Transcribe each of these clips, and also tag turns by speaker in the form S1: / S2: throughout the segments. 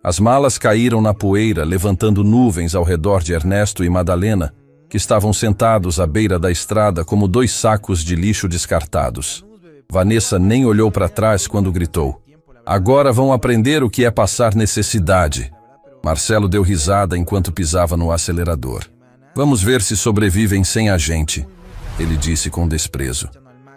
S1: As malas caíram na poeira, levantando nuvens ao redor de Ernesto e Madalena, que estavam sentados à beira da estrada como dois sacos de lixo descartados. Vanessa nem olhou para trás quando gritou: "Agora vão aprender o que é passar necessidade." Marcelo deu risada enquanto pisava no acelerador. "Vamos ver se sobrevivem sem a gente", ele disse com desprezo.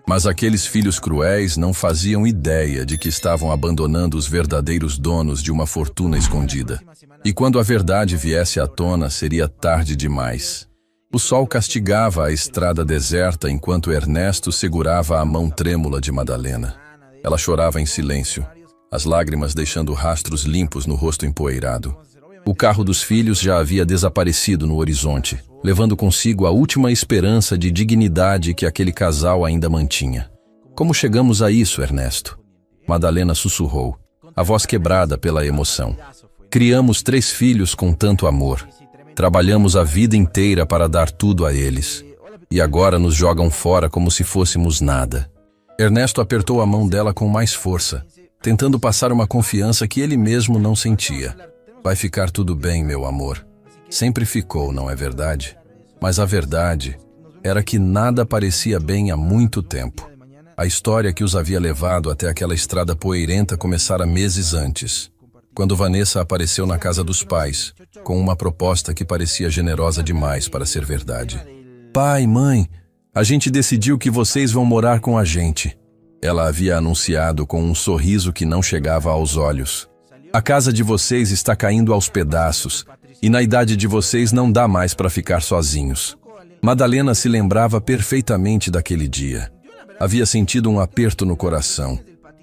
S1: Mas aqueles filhos cruéis não faziam ideia de que estavam abandonando os verdadeiros donos de uma fortuna escondida. E quando a verdade viesse à tona, seria tarde demais. O sol castigava a estrada deserta enquanto Ernesto segurava a mão trêmula de Madalena. Ela chorava em silêncio, as lágrimas deixando rastros limpos no rosto empoeirado. O carro dos filhos já havia desaparecido no horizonte, levando consigo a última esperança de dignidade que aquele casal ainda mantinha. "Como chegamos a isso, Ernesto?" Madalena sussurrou, a voz quebrada pela emoção. "Criamos 3 filhos com tanto amor. Trabalhamos a vida inteira para dar tudo a eles. E agora nos jogam fora como se fôssemos nada." Ernesto apertou a mão dela com mais força, tentando passar uma confiança que ele mesmo não sentia. "Vai ficar tudo bem, meu amor." Sempre ficou, não é verdade? Mas a verdade era que nada parecia bem há muito tempo. A história que os havia levado até aquela estrada poeirenta começara meses antes, quando Vanessa apareceu na casa dos pais, com uma proposta que parecia generosa demais para ser verdade. "Pai, mãe, a gente decidiu que vocês vão morar com a gente." Ela havia anunciado com um sorriso que não chegava aos olhos. "A casa de vocês está caindo aos pedaços, e na idade de vocês não dá mais para ficar sozinhos." Madalena se lembrava perfeitamente daquele dia. Havia sentido um aperto no coração,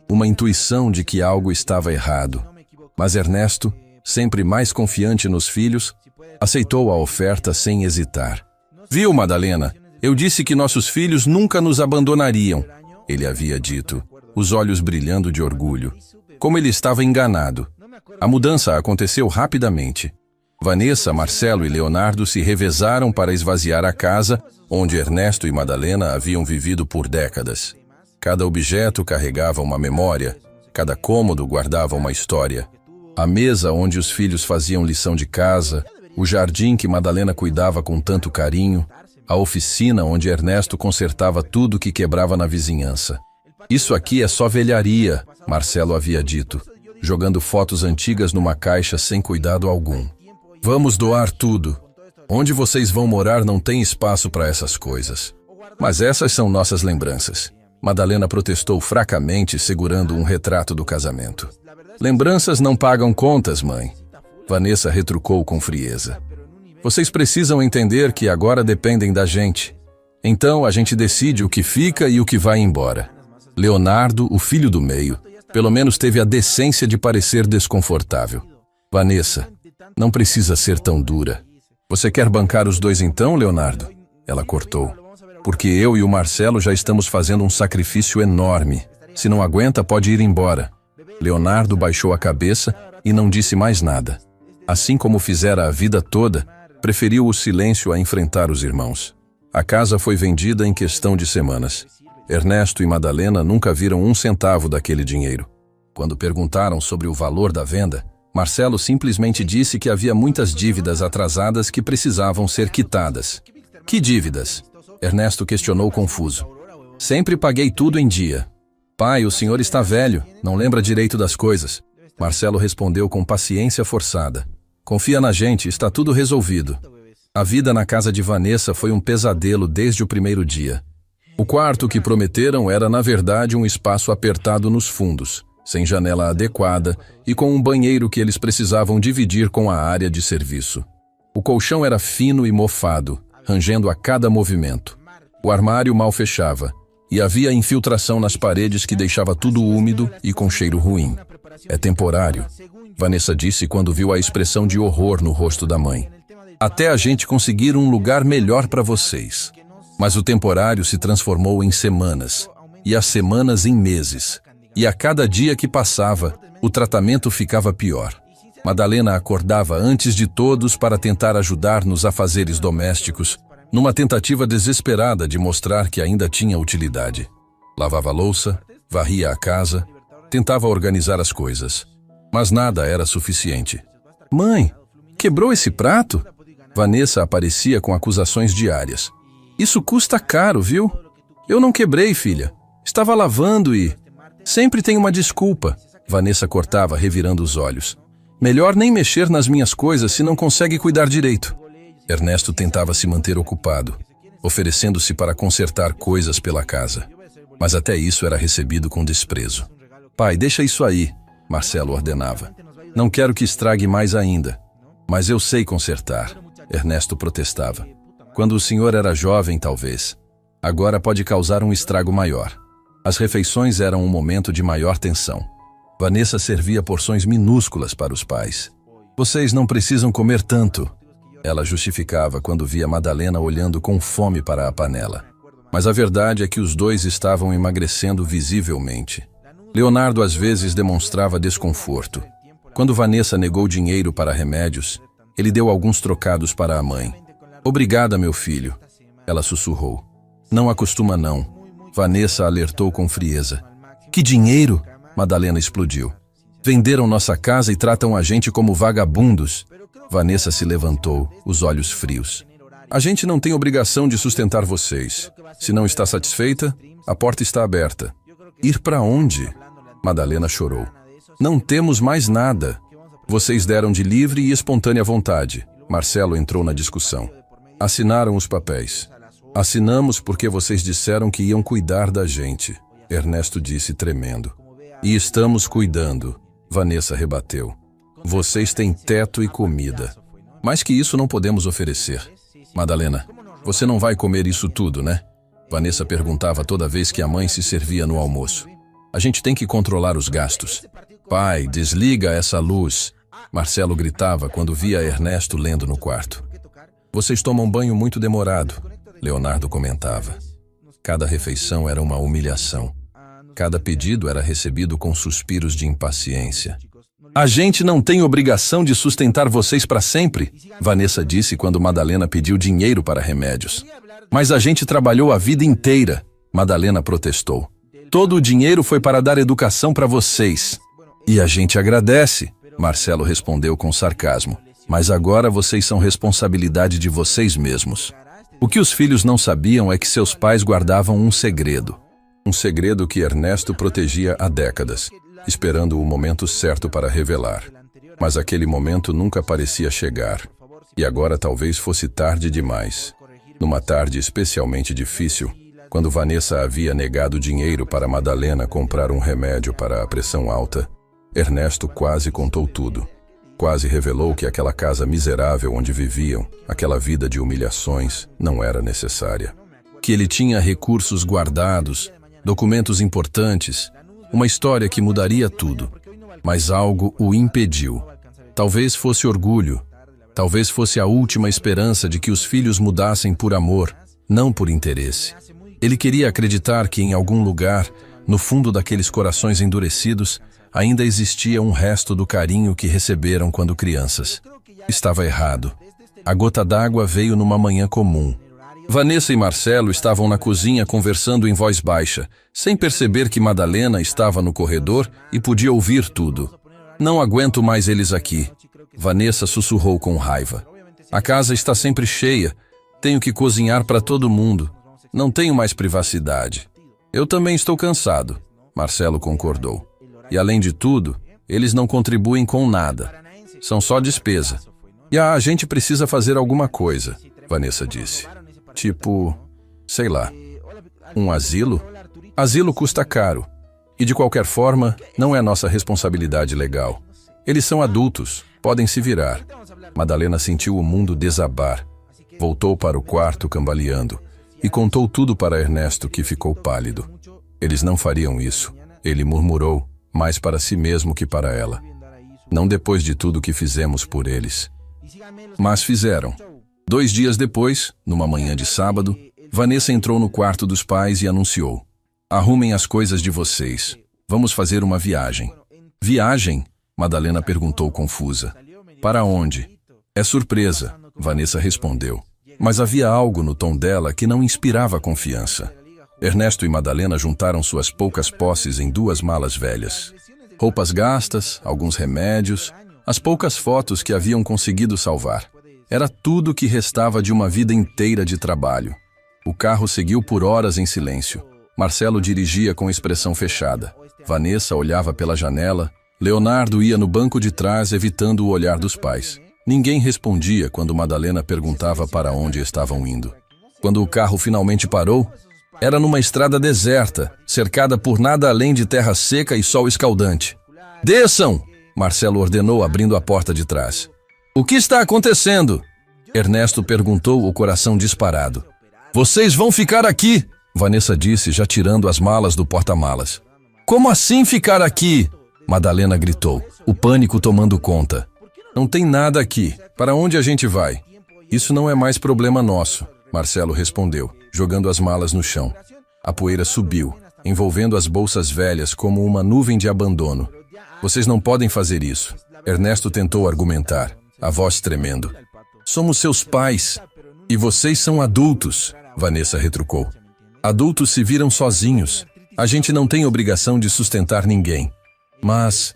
S1: uma intuição de que algo estava errado. Mas Ernesto, sempre mais confiante nos filhos, aceitou a oferta sem hesitar. "Viu, Madalena? Eu disse que nossos filhos nunca nos abandonariam", ele havia dito, os olhos brilhando de orgulho. Como ele estava enganado. A mudança aconteceu rapidamente. Vanessa, Marcelo e Leonardo se revezaram para esvaziar a casa onde Ernesto e Madalena haviam vivido por décadas. Cada objeto carregava uma memória, cada cômodo guardava uma história. A mesa onde os filhos faziam lição de casa, o jardim que Madalena cuidava com tanto carinho, a oficina onde Ernesto consertava tudo que quebrava na vizinhança. "Isso aqui é só velharia", Marcelo havia dito, jogando fotos antigas numa caixa sem cuidado algum. "Vamos doar tudo. Onde vocês vão morar não tem espaço para essas coisas." "Mas essas são nossas lembranças", Madalena protestou fracamente, segurando um retrato do casamento. "Lembranças não pagam contas, mãe." Vanessa retrucou com frieza. "Vocês precisam entender que agora dependem da gente. Então a gente decide o que fica e o que vai embora." Leonardo, o filho do meio, pelo menos teve a decência de parecer desconfortável. "Vanessa, não precisa ser tão dura." "Você quer bancar os dois então, Leonardo?" Ela cortou. "Porque eu e o Marcelo já estamos fazendo um sacrifício enorme. Se não aguenta, pode ir embora." Leonardo baixou a cabeça e não disse mais nada. Assim como fizera a vida toda, preferiu o silêncio a enfrentar os irmãos. A casa foi vendida em questão de semanas. Ernesto e Madalena nunca viram um centavo daquele dinheiro. Quando perguntaram sobre o valor da venda, Marcelo simplesmente disse que havia muitas dívidas atrasadas que precisavam ser quitadas. "Que dívidas?" Ernesto questionou confuso. "Sempre paguei tudo em dia." "Pai, o senhor está velho, não lembra direito das coisas." Marcelo respondeu com paciência forçada. "Confia na gente, está tudo resolvido." A vida na casa de Vanessa foi um pesadelo desde o primeiro dia. O quarto que prometeram era, na verdade, um espaço apertado nos fundos, sem janela adequada e com um banheiro que eles precisavam dividir com a área de serviço. O colchão era fino e mofado, rangendo a cada movimento. O armário mal fechava, e havia infiltração nas paredes que deixava tudo úmido e com cheiro ruim. "É temporário", Vanessa disse quando viu a expressão de horror no rosto da mãe. "Até a gente conseguir um lugar melhor para vocês." Mas o temporário se transformou em semanas, e as semanas em meses. E a cada dia que passava, o tratamento ficava pior. Madalena acordava antes de todos para tentar ajudar nos afazeres domésticos, numa tentativa desesperada de mostrar que ainda tinha utilidade. Lavava a louça, varria a casa, tentava organizar as coisas. Mas nada era suficiente. Mãe, quebrou esse prato? Vanessa aparecia com acusações diárias. Isso custa caro, viu? Eu não quebrei, filha. Estava lavando e... Sempre tem uma desculpa. Vanessa cortava, revirando os olhos. Melhor nem mexer nas minhas coisas se não consegue cuidar direito. Ernesto tentava se manter ocupado, oferecendo-se para consertar coisas pela casa. Mas até isso era recebido com desprezo. Pai, deixa isso aí, Marcelo ordenava. Não quero que estrague mais ainda. Mas eu sei consertar, Ernesto protestava. Quando o senhor era jovem, talvez. Agora pode causar um estrago maior. As refeições eram um momento de maior tensão. Vanessa servia porções minúsculas para os pais. Vocês não precisam comer tanto, ela justificava quando via Madalena olhando com fome para a panela. Mas a verdade é que os dois estavam emagrecendo visivelmente. Leonardo às vezes demonstrava desconforto. Quando Vanessa negou dinheiro para remédios, ele deu alguns trocados para a mãe. Obrigada, meu filho, ela sussurrou. Não acostuma não. Vanessa alertou com frieza. Que dinheiro? Madalena explodiu. Venderam nossa casa e tratam a gente como vagabundos. Vanessa se levantou, os olhos frios. A gente não tem obrigação de sustentar vocês. Se não está satisfeita, a porta está aberta. Ir para onde? Madalena chorou. Não temos mais nada. Vocês deram de livre e espontânea vontade. Marcelo entrou na discussão. Assinaram os papéis. Assinamos porque vocês disseram que iam cuidar da gente, Ernesto disse tremendo. E estamos cuidando, Vanessa rebateu. Vocês têm teto e comida. Mais que isso não podemos oferecer. Madalena, você não vai comer isso tudo, né? Vanessa perguntava toda vez que a mãe se servia no almoço. A gente tem que controlar os gastos. Pai, desliga essa luz, Marcelo gritava quando via Ernesto lendo no quarto. Vocês tomam banho muito demorado, Leonardo comentava. Cada refeição era uma humilhação. Cada pedido era recebido com suspiros de impaciência. A gente não tem obrigação de sustentar vocês para sempre, Vanessa disse quando Madalena pediu dinheiro para remédios. Mas a gente trabalhou a vida inteira, Madalena protestou. Todo o dinheiro foi para dar educação para vocês. E a gente agradece, Marcelo respondeu com sarcasmo. Mas agora vocês são responsabilidade de vocês mesmos. O que os filhos não sabiam é que seus pais guardavam um segredo. Um segredo que Ernesto protegia há décadas, esperando o momento certo para revelar. Mas aquele momento nunca parecia chegar. E agora talvez fosse tarde demais. Numa tarde especialmente difícil, quando Vanessa havia negado dinheiro para Madalena comprar um remédio para a pressão alta, Ernesto quase contou tudo. Quase revelou que aquela casa miserável onde viviam, aquela vida de humilhações, não era necessária. Que ele tinha recursos guardados, documentos importantes, uma história que mudaria tudo. Mas algo o impediu. Talvez fosse orgulho, talvez fosse a última esperança de que os filhos mudassem por amor, não por interesse. Ele queria acreditar que em algum lugar, no fundo daqueles corações endurecidos, ainda existia um resto do carinho que receberam quando crianças. Estava errado. A gota d'água veio numa manhã comum. Vanessa e Marcelo estavam na cozinha conversando em voz baixa, sem perceber que Madalena estava no corredor e podia ouvir tudo. Não aguento mais eles aqui, Vanessa sussurrou com raiva. A casa está sempre cheia, tenho que cozinhar para todo mundo. Não tenho mais privacidade. Eu também estou cansado, Marcelo concordou. E além de tudo, eles não contribuem com nada. São só despesa. E a gente precisa fazer alguma coisa, Vanessa disse. Tipo, sei lá, um asilo? Asilo custa caro. E de qualquer forma, não é nossa responsabilidade legal. Eles são adultos, podem se virar. Madalena sentiu o mundo desabar. Voltou para o quarto cambaleando e contou tudo para Ernesto, que ficou pálido. Eles não fariam isso, ele murmurou, mais para si mesmo que para ela. Não depois de tudo que fizemos por eles. Mas fizeram. 2 dias depois, numa manhã de sábado, Vanessa entrou no quarto dos pais e anunciou: arrumem as coisas de vocês. Vamos fazer uma viagem. Viagem? Madalena perguntou confusa. Para onde? É surpresa, Vanessa respondeu. Mas havia algo no tom dela que não inspirava confiança. Ernesto e Madalena juntaram suas poucas posses em 2 malas velhas. Roupas gastas, alguns remédios, as poucas fotos que haviam conseguido salvar. Era tudo que restava de uma vida inteira de trabalho. O carro seguiu por horas em silêncio. Marcelo dirigia com expressão fechada. Vanessa olhava pela janela. Leonardo ia no banco de trás, evitando o olhar dos pais. Ninguém respondia quando Madalena perguntava para onde estavam indo. Quando o carro finalmente parou, era numa estrada deserta, cercada por nada além de terra seca e sol escaldante. "Desçam!" Marcelo ordenou, abrindo a porta de trás. "O que está acontecendo?" Ernesto perguntou, o coração disparado. "Vocês vão ficar aqui!" Vanessa disse, já tirando as malas do porta-malas. "Como assim ficar aqui?" Madalena gritou, o pânico tomando conta. "Não tem nada aqui. Para onde a gente vai?" "Isso não é mais problema nosso", Marcelo respondeu, jogando as malas no chão. A poeira subiu, envolvendo as bolsas velhas como uma nuvem de abandono. "Vocês não podem fazer isso." Ernesto tentou argumentar, a voz tremendo. "Somos seus pais. E vocês são adultos", Vanessa retrucou. "Adultos se viram sozinhos. A gente não tem obrigação de sustentar ninguém. Mas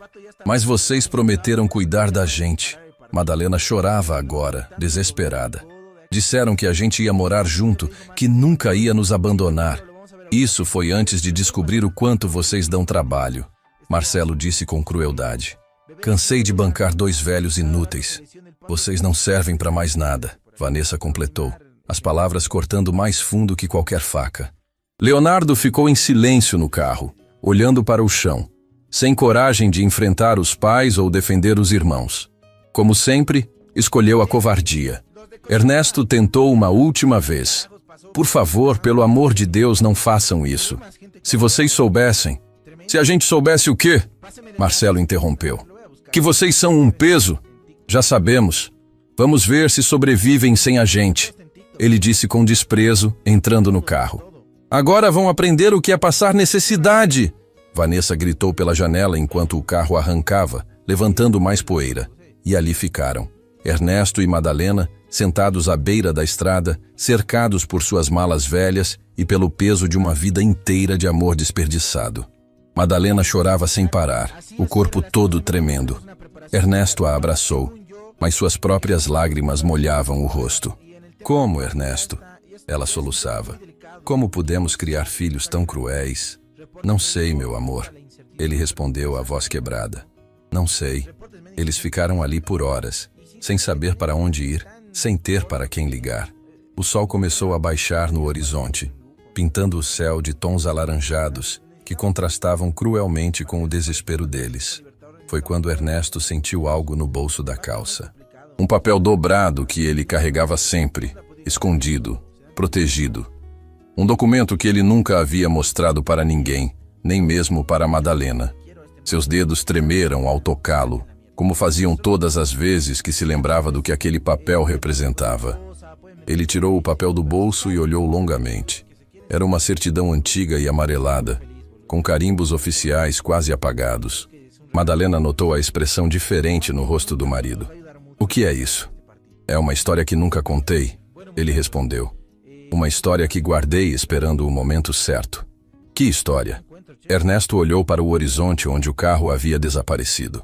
S1: vocês prometeram cuidar da gente." Madalena chorava agora, desesperada. "Disseram que a gente ia morar junto, que nunca ia nos abandonar. Isso foi antes de descobrir o quanto vocês dão trabalho." Marcelo disse com crueldade. "Cansei de bancar dois velhos inúteis. Vocês não servem para mais nada", Vanessa completou, as palavras cortando mais fundo que qualquer faca. Leonardo ficou em silêncio no carro, olhando para o chão, sem coragem de enfrentar os pais ou defender os irmãos. Como sempre, escolheu a covardia. Ernesto tentou uma última vez. "Por favor, pelo amor de Deus, não façam isso. Se vocês soubessem..." "Se a gente soubesse o quê?" Marcelo interrompeu. "Que vocês são um peso. Já sabemos. Vamos ver se sobrevivem sem a gente", ele disse com desprezo, entrando no carro. "Agora vão aprender o que é passar necessidade!" Vanessa gritou pela janela enquanto o carro arrancava, levantando mais poeira. E ali ficaram. Ernesto e Madalena, sentados à beira da estrada, cercados por suas malas velhas e pelo peso de uma vida inteira de amor desperdiçado. Madalena chorava sem parar, o corpo todo tremendo. Ernesto a abraçou, mas suas próprias lágrimas molhavam o rosto. "Como, Ernesto?" Ela soluçava. "Como pudemos criar filhos tão cruéis?" "Não sei, meu amor", ele respondeu, a voz quebrada. "Não sei." Eles ficaram ali por horas, sem saber para onde ir, sem ter para quem ligar. O sol começou a baixar no horizonte, pintando o céu de tons alaranjados que contrastavam cruelmente com o desespero deles. Foi quando Ernesto sentiu algo no bolso da calça. Um papel dobrado que ele carregava sempre, escondido, protegido. Um documento que ele nunca havia mostrado para ninguém, nem mesmo para Madalena. Seus dedos tremeram ao tocá-lo, como faziam todas as vezes que se lembrava do que aquele papel representava. Ele tirou o papel do bolso e olhou longamente. Era uma certidão antiga e amarelada, com carimbos oficiais quase apagados. Madalena notou a expressão diferente no rosto do marido. "O que é isso?" "É uma história que nunca contei", ele respondeu. "Uma história que guardei esperando o momento certo." "Que história?" Ernesto olhou para o horizonte onde o carro havia desaparecido.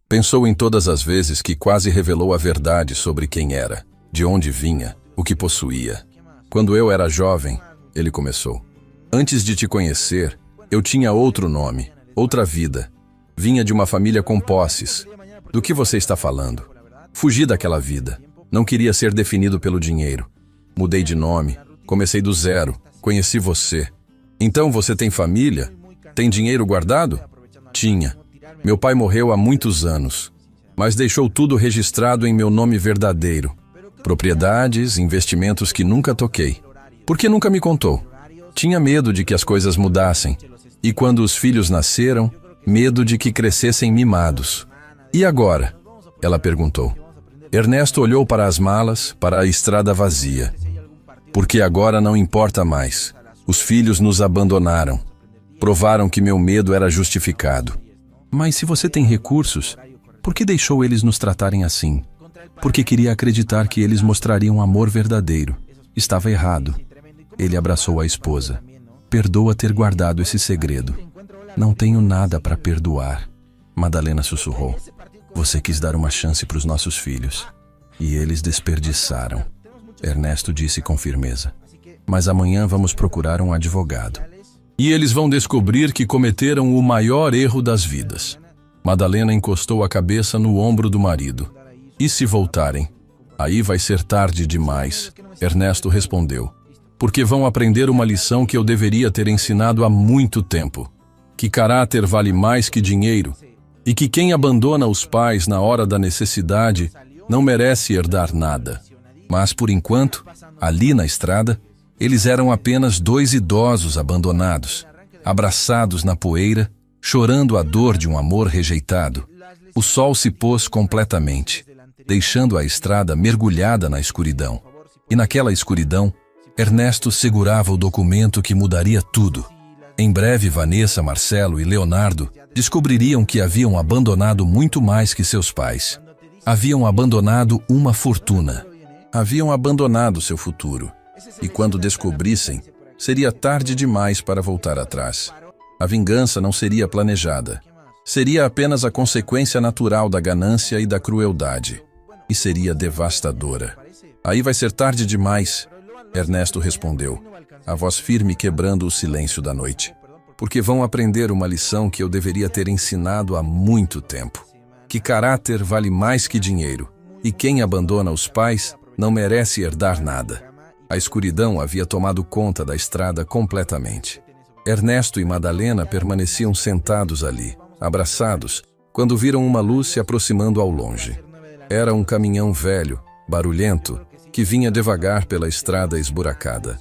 S1: Pensou em todas as vezes que quase revelou a verdade sobre quem era, de onde vinha, o que possuía. "Quando eu era jovem", ele começou. "Antes de te conhecer, eu tinha outro nome, outra vida. Vinha de uma família com posses. Do que você está falando?" "Fugi daquela vida. Não queria ser definido pelo dinheiro. Mudei de nome, comecei do zero, conheci você." "Então você tem família? Tem dinheiro guardado?" "Tinha. Meu pai morreu há muitos anos, mas deixou tudo registrado em meu nome verdadeiro. Propriedades, investimentos que nunca toquei. Por que nunca me contou?" "Tinha medo de que as coisas mudassem. E quando os filhos nasceram, medo de que crescessem mimados." "E agora?" ela perguntou. Ernesto olhou para as malas, para a estrada vazia. "Porque agora não importa mais. Os filhos nos abandonaram. Provaram que meu medo era justificado." "Mas se você tem recursos, por que deixou eles nos tratarem assim?" "Porque queria acreditar que eles mostrariam amor verdadeiro. Estava errado." Ele abraçou a esposa. "Perdoa ter guardado esse segredo. Não tenho nada para perdoar." Madalena sussurrou. Você quis dar uma chance para os nossos filhos. E eles desperdiçaram. Ernesto disse com firmeza. Mas amanhã vamos procurar um advogado. E eles vão descobrir que cometeram o maior erro das vidas. Madalena encostou a cabeça no ombro do marido. E se voltarem? Aí vai ser tarde demais, Ernesto respondeu. Porque vão aprender uma lição que eu deveria ter ensinado há muito tempo. Que caráter vale mais que dinheiro. E que quem abandona os pais na hora da necessidade não merece herdar nada. Mas, por enquanto, ali na estrada, eles eram apenas dois idosos abandonados, abraçados na poeira, chorando a dor de um amor rejeitado. O sol se pôs completamente, deixando a estrada mergulhada na escuridão. E naquela escuridão, Ernesto segurava o documento que mudaria tudo. Em breve, Vanessa, Marcelo e Leonardo descobririam que haviam abandonado muito mais que seus pais. Haviam abandonado uma fortuna. Haviam abandonado seu futuro. E quando descobrissem, seria tarde demais para voltar atrás. A vingança não seria planejada. Seria apenas a consequência natural da ganância e da crueldade. E seria devastadora. Aí vai ser tarde demais, Ernesto respondeu, a voz firme quebrando o silêncio da noite. Porque vão aprender uma lição que eu deveria ter ensinado há muito tempo. Que caráter vale mais que dinheiro. E quem abandona os pais não merece herdar nada. A escuridão havia tomado conta da estrada completamente. Ernesto e Madalena permaneciam sentados ali, abraçados, quando viram uma luz se aproximando ao longe. Era um caminhão velho, barulhento, que vinha devagar pela estrada esburacada.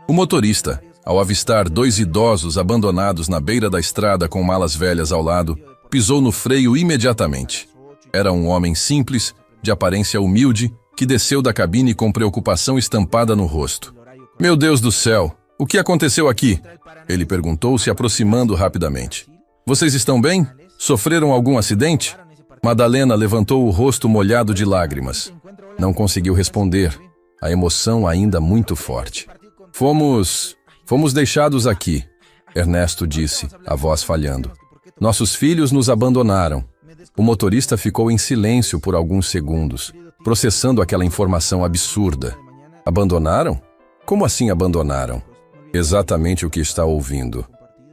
S1: O motorista, ao avistar dois idosos abandonados na beira da estrada com malas velhas ao lado, pisou no freio imediatamente. Era um homem simples, de aparência humilde, que desceu da cabine com preocupação estampada no rosto. Meu Deus do céu, o que aconteceu aqui? Ele perguntou, se aproximando rapidamente. Vocês estão bem? Sofreram algum acidente? Madalena levantou o rosto molhado de lágrimas. Não conseguiu responder, a emoção ainda muito forte. Fomos deixados aqui, Ernesto disse, a voz falhando. Nossos filhos nos abandonaram. O motorista ficou em silêncio por alguns segundos, processando aquela informação absurda. Abandonaram? Como assim abandonaram? Exatamente o que está ouvindo,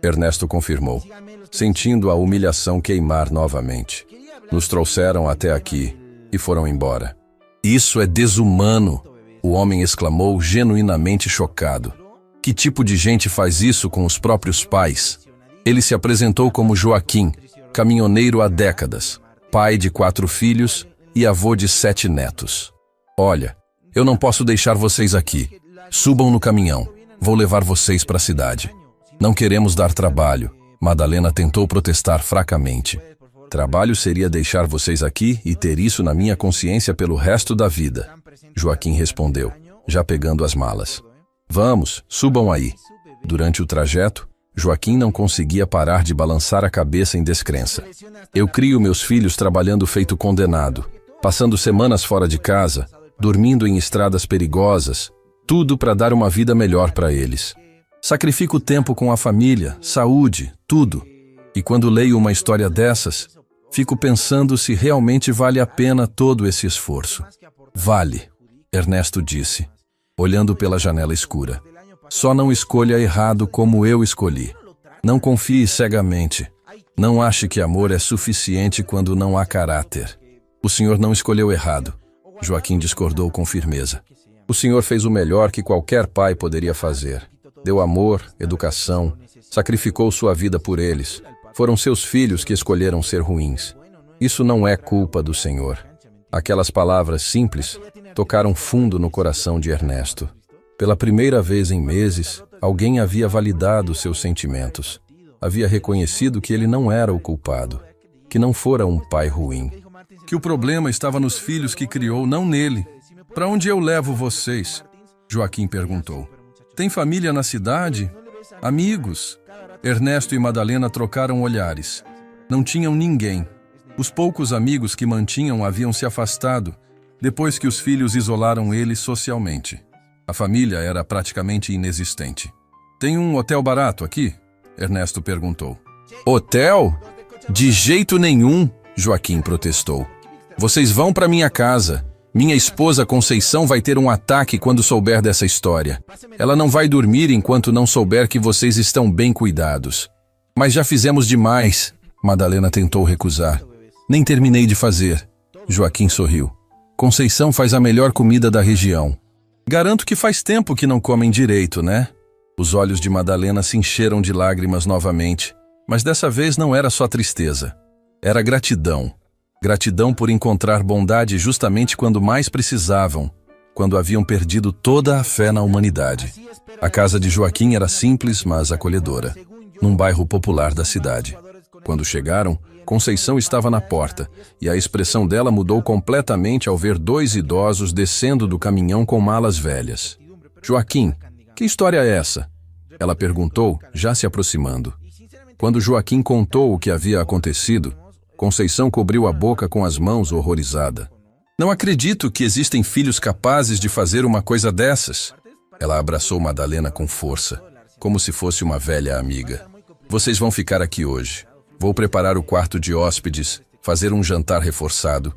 S1: Ernesto confirmou, sentindo a humilhação queimar novamente. Nos trouxeram até aqui e foram embora. Isso é desumano, o homem exclamou, genuinamente chocado. Que tipo de gente faz isso com os próprios pais? Ele se apresentou como Joaquim, caminhoneiro há décadas, pai de 4 filhos e avô de 7 netos. Olha, eu não posso deixar vocês aqui. Subam no caminhão. Vou levar vocês para a cidade. Não queremos dar trabalho. Madalena tentou protestar fracamente. Trabalho seria deixar vocês aqui e ter isso na minha consciência pelo resto da vida. Joaquim respondeu, já pegando as malas. Vamos, subam aí. Durante o trajeto, Joaquim não conseguia parar de balançar a cabeça em descrença. Eu crio meus filhos trabalhando feito condenado, passando semanas fora de casa, dormindo em estradas perigosas, tudo para dar uma vida melhor para eles. Sacrifico tempo com a família, saúde, tudo. E quando leio uma história dessas, fico pensando se realmente vale a pena todo esse esforço. Vale, Ernesto disse, olhando pela janela escura. Só não escolha errado como eu escolhi. Não confie cegamente. Não ache que amor é suficiente quando não há caráter. O senhor não escolheu errado. Joaquim discordou com firmeza. O senhor fez o melhor que qualquer pai poderia fazer. Deu amor, educação, sacrificou sua vida por eles. Foram seus filhos que escolheram ser ruins. Isso não é culpa do senhor. Aquelas palavras simples tocaram fundo no coração de Ernesto. Pela primeira vez em meses, alguém havia validado seus sentimentos. Havia reconhecido que ele não era o culpado, que não fora um pai ruim. Que o problema estava nos filhos que criou, não nele. Para onde eu levo vocês? Joaquim perguntou. Tem família na cidade? Amigos? Ernesto e Madalena trocaram olhares. Não tinham ninguém. Os poucos amigos que mantinham haviam se afastado, depois que os filhos isolaram eles socialmente. A família era praticamente inexistente. Tem um hotel barato aqui? Ernesto perguntou. Hotel? De jeito nenhum, Joaquim protestou. Vocês vão para minha casa. Minha esposa Conceição vai ter um ataque quando souber dessa história. Ela não vai dormir enquanto não souber que vocês estão bem cuidados. Mas já fizemos demais. Madalena tentou recusar. Nem terminei de fazer. Joaquim sorriu. Conceição faz a melhor comida da região. Garanto que faz tempo que não comem direito, né? Os olhos de Madalena se encheram de lágrimas novamente, mas dessa vez não era só tristeza. Era gratidão. Gratidão por encontrar bondade justamente quando mais precisavam, quando haviam perdido toda a fé na humanidade. A casa de Joaquim era simples, mas acolhedora, num bairro popular da cidade. Quando chegaram, Conceição estava na porta, e a expressão dela mudou completamente ao ver dois idosos descendo do caminhão com malas velhas. Joaquim, que história é essa? Ela perguntou, já se aproximando. Quando Joaquim contou o que havia acontecido, Conceição cobriu a boca com as mãos horrorizada. Não acredito que existem filhos capazes de fazer uma coisa dessas. Ela abraçou Madalena com força, como se fosse uma velha amiga. Vocês vão ficar aqui hoje. Vou preparar o quarto de hóspedes, fazer um jantar reforçado,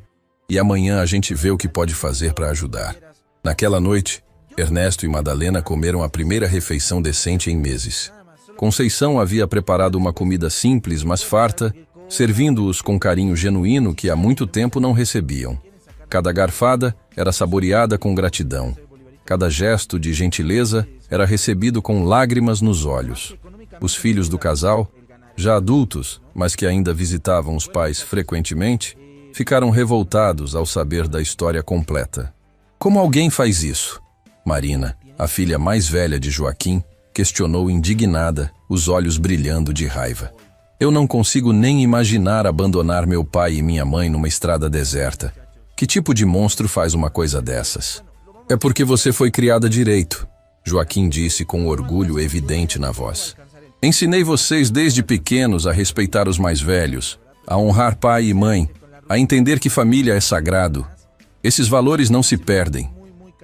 S1: e amanhã a gente vê o que pode fazer para ajudar. Naquela noite, Ernesto e Madalena comeram a primeira refeição decente em meses. Conceição havia preparado uma comida simples, mas farta, servindo-os com carinho genuíno que há muito tempo não recebiam. Cada garfada era saboreada com gratidão. Cada gesto de gentileza era recebido com lágrimas nos olhos. Os filhos do casal, já adultos, mas que ainda visitavam os pais frequentemente, ficaram revoltados ao saber da história completa. Como alguém faz isso? Marina, a filha mais velha de Joaquim, questionou indignada, os olhos brilhando de raiva. Eu não consigo nem imaginar abandonar meu pai e minha mãe numa estrada deserta. Que tipo de monstro faz uma coisa dessas? É porque você foi criada direito, Joaquim disse com orgulho evidente na voz. Ensinei vocês desde pequenos a respeitar os mais velhos, a honrar pai e mãe, a entender que família é sagrado. Esses valores não se perdem.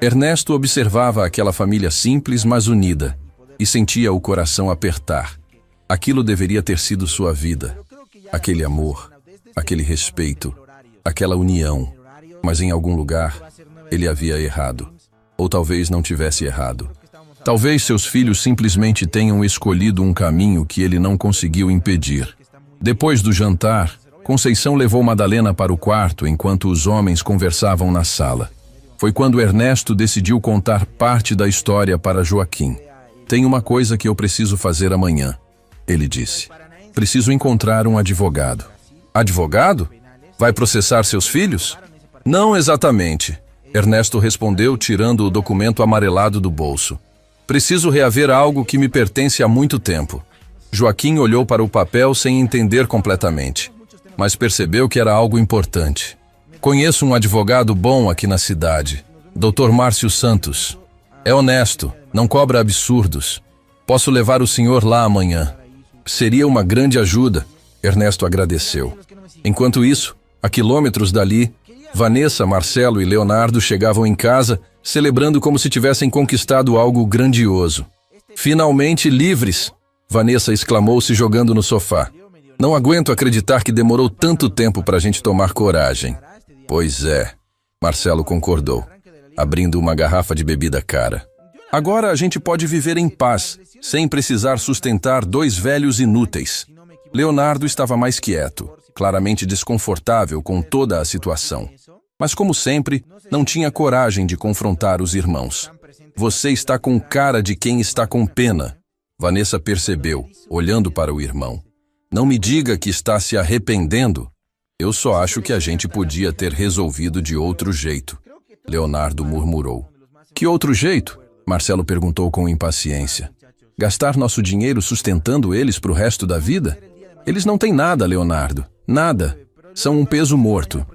S1: Ernesto observava aquela família simples, mas unida, e sentia o coração apertar. Aquilo deveria ter sido sua vida. Aquele amor, aquele respeito, aquela união. Mas em algum lugar, ele havia errado. Ou talvez não tivesse errado. Talvez seus filhos simplesmente tenham escolhido um caminho que ele não conseguiu impedir. Depois do jantar, Conceição levou Madalena para o quarto enquanto os homens conversavam na sala. Foi quando Ernesto decidiu contar parte da história para Joaquim. Tem uma coisa que eu preciso fazer amanhã, ele disse. Preciso encontrar um advogado. Advogado? Vai processar seus filhos? Não exatamente, Ernesto respondeu tirando o documento amarelado do bolso. Preciso reaver algo que me pertence há muito tempo. Joaquim olhou para o papel sem entender completamente, mas percebeu que era algo importante. Conheço um advogado bom aqui na cidade, Dr. Márcio Santos. É honesto, não cobra absurdos. Posso levar o senhor lá amanhã. Seria uma grande ajuda, Ernesto agradeceu. Enquanto isso, a quilômetros dali, Vanessa, Marcelo e Leonardo chegavam em casa, celebrando como se tivessem conquistado algo grandioso. Finalmente livres, Vanessa exclamou se jogando no sofá. Não aguento acreditar que demorou tanto tempo para a gente tomar coragem. Pois é, Marcelo concordou, abrindo uma garrafa de bebida cara. Agora a gente pode viver em paz, sem precisar sustentar dois velhos inúteis. Leonardo estava mais quieto, claramente desconfortável com toda a situação. Mas, como sempre, não tinha coragem de confrontar os irmãos. Você está com cara de quem está com pena, Vanessa percebeu, olhando para o irmão. Não me diga que está se arrependendo. Eu só acho que a gente podia ter resolvido de outro jeito, Leonardo murmurou. Que outro jeito? Marcelo perguntou com impaciência. Gastar nosso dinheiro sustentando eles para o resto da vida? Eles não têm nada, Leonardo. Nada. São um peso morto.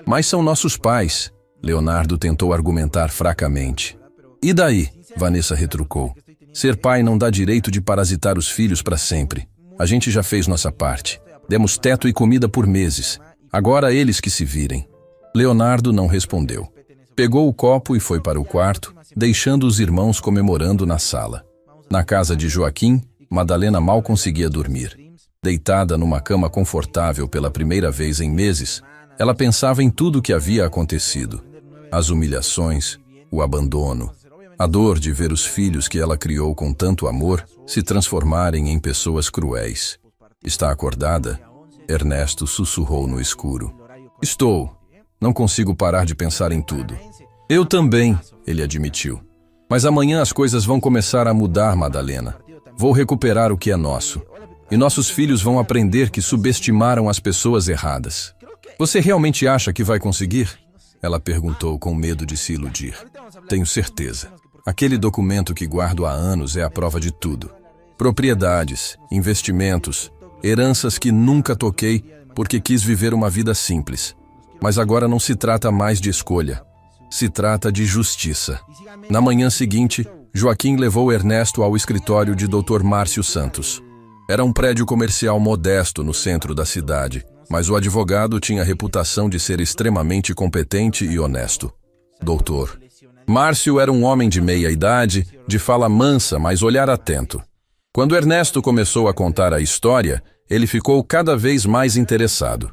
S1: Mas são nossos pais, Leonardo tentou argumentar fracamente. E daí? Vanessa retrucou. Ser pai não dá direito de parasitar os filhos para sempre. A gente já fez nossa parte. Demos teto e comida por meses. Agora eles que se virem. Leonardo não respondeu. Pegou o copo e foi para o quarto, deixando os irmãos comemorando na sala. Na casa de Joaquim, Madalena mal conseguia dormir. Deitada numa cama confortável pela primeira vez em meses, ela pensava em tudo o que havia acontecido. As humilhações, o abandono, a dor de ver os filhos que ela criou com tanto amor se transformarem em pessoas cruéis. Está acordada? Ernesto sussurrou no escuro. Estou. Não consigo parar de pensar em tudo. Eu também, ele admitiu. Mas amanhã as coisas vão começar a mudar, Madalena. Vou recuperar o que é nosso. E nossos filhos vão aprender que subestimaram as pessoas erradas. Você realmente acha que vai conseguir? Ela perguntou com medo de se iludir. Tenho certeza. Aquele documento que guardo há anos é a prova de tudo. Propriedades, investimentos, heranças que nunca toquei porque quis viver uma vida simples. Mas agora não se trata mais de escolha. Se trata de justiça. Na manhã seguinte, Joaquim levou Ernesto ao escritório de Dr. Márcio Santos. Era um prédio comercial modesto no centro da cidade, mas o advogado tinha a reputação de ser extremamente competente e honesto. Doutor. Márcio era um homem de meia idade, de fala mansa, mas olhar atento. Quando Ernesto começou a contar a história, ele ficou cada vez mais interessado.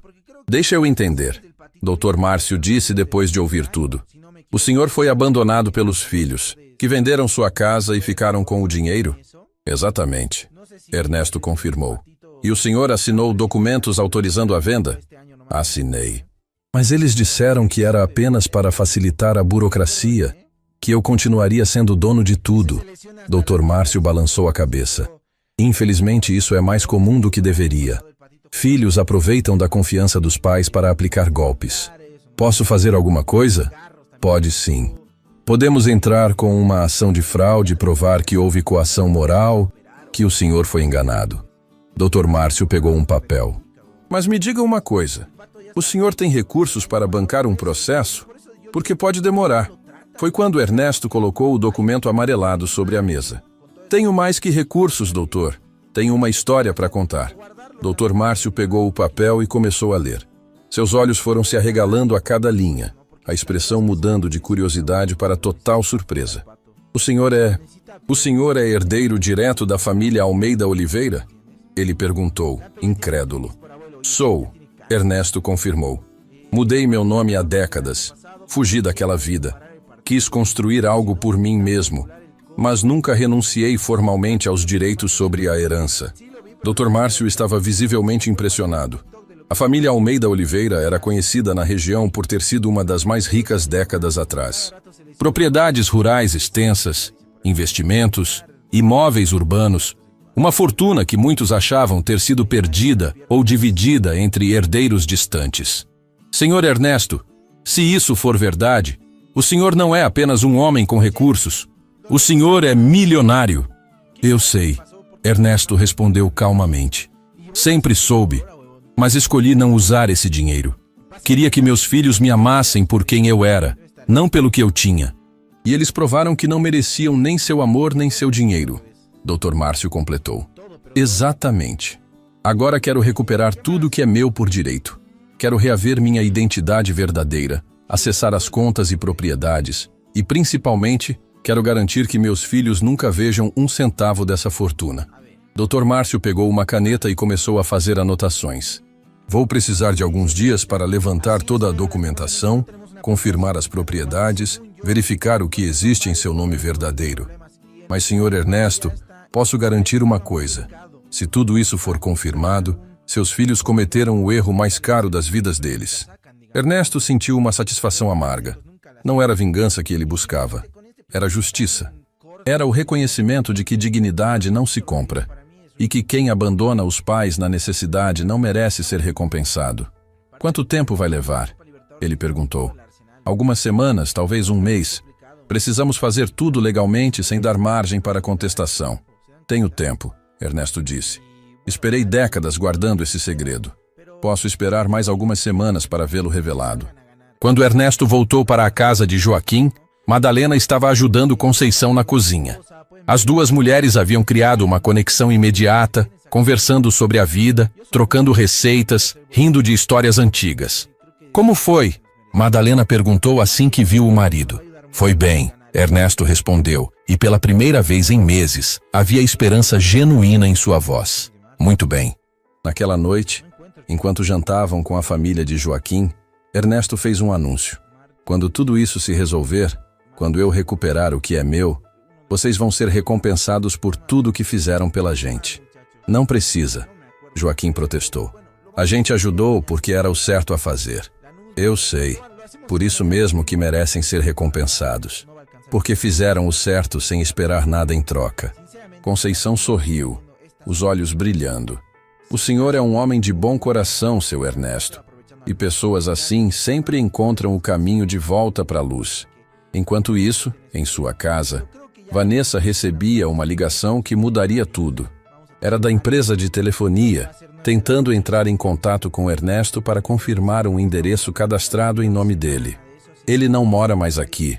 S1: Deixa eu entender, Dr. Márcio disse depois de ouvir tudo. O senhor foi abandonado pelos filhos, que venderam sua casa e ficaram com o dinheiro? Exatamente. Ernesto confirmou. E o senhor assinou documentos autorizando a venda? Assinei. Mas eles disseram que era apenas para facilitar a burocracia, que eu continuaria sendo dono de tudo. Dr. Márcio balançou a cabeça. Infelizmente, isso é mais comum do que deveria. Filhos aproveitam da confiança dos pais para aplicar golpes. Posso fazer alguma coisa? Pode sim. Podemos entrar com uma ação de fraude, provar que houve coação moral, que o senhor foi enganado. Dr. Márcio pegou um papel. Mas me diga uma coisa. O senhor tem recursos para bancar um processo? Porque pode demorar. Foi quando Ernesto colocou o documento amarelado sobre a mesa. Tenho mais que recursos, doutor. Tenho uma história para contar. Dr. Márcio pegou o papel e começou a ler. Seus olhos foram se arregalando a cada linha, a expressão mudando de curiosidade para total surpresa. O senhor é herdeiro direto da família Almeida Oliveira? Ele perguntou, incrédulo. Sou, Ernesto confirmou. Mudei meu nome há décadas. Fugi daquela vida. Quis construir algo por mim mesmo, mas nunca renunciei formalmente aos direitos sobre a herança. Dr. Márcio estava visivelmente impressionado. A família Almeida Oliveira era conhecida na região por ter sido uma das mais ricas décadas atrás. Propriedades rurais extensas, investimentos, imóveis urbanos, uma fortuna que muitos achavam ter sido perdida ou dividida entre herdeiros distantes. Senhor Ernesto, se isso for verdade, o senhor não é apenas um homem com recursos. O senhor é milionário. Eu sei, Ernesto respondeu calmamente. Sempre soube, mas escolhi não usar esse dinheiro. Queria que meus filhos me amassem por quem eu era, não pelo que eu tinha. E eles provaram que não mereciam nem seu amor nem seu dinheiro. Dr. Márcio completou. Exatamente. Agora quero recuperar tudo que é meu por direito. Quero reaver minha identidade verdadeira, acessar as contas e propriedades, e principalmente, quero garantir que meus filhos nunca vejam um centavo dessa fortuna. Dr. Márcio pegou uma caneta e começou a fazer anotações. Vou precisar de alguns dias para levantar toda a documentação, confirmar as propriedades, verificar o que existe em seu nome verdadeiro. Mas, senhor Ernesto, posso garantir uma coisa. Se tudo isso for confirmado, seus filhos cometeram o erro mais caro das vidas deles. Ernesto sentiu uma satisfação amarga. Não era a vingança que ele buscava. Era justiça. Era o reconhecimento de que dignidade não se compra e que quem abandona os pais na necessidade não merece ser recompensado. Quanto tempo vai levar? Ele perguntou. Algumas semanas, talvez um mês. Precisamos fazer tudo legalmente sem dar margem para contestação. Tenho tempo, Ernesto disse. Esperei décadas guardando esse segredo. Posso esperar mais algumas semanas para vê-lo revelado. Quando Ernesto voltou para a casa de Joaquim, Madalena estava ajudando Conceição na cozinha. As duas mulheres haviam criado uma conexão imediata, conversando sobre a vida, trocando receitas, rindo de histórias antigas. Como foi? Madalena perguntou assim que viu o marido. Foi bem, Ernesto respondeu, e pela primeira vez em meses, havia esperança genuína em sua voz. Muito bem. Naquela noite, enquanto jantavam com a família de Joaquim, Ernesto fez um anúncio. Quando tudo isso se resolver, quando eu recuperar o que é meu, vocês vão ser recompensados por tudo que fizeram pela gente. Não precisa, Joaquim protestou. A gente ajudou porque era o certo a fazer. Eu sei, por isso mesmo que merecem ser recompensados. Porque fizeram o certo sem esperar nada em troca. Conceição sorriu, os olhos brilhando. O senhor é um homem de bom coração, seu Ernesto. E pessoas assim sempre encontram o caminho de volta para a luz. Enquanto isso, em sua casa, Vanessa recebia uma ligação que mudaria tudo. Era da empresa de telefonia, tentando entrar em contato com Ernesto para confirmar um endereço cadastrado em nome dele. Ele não mora mais aqui,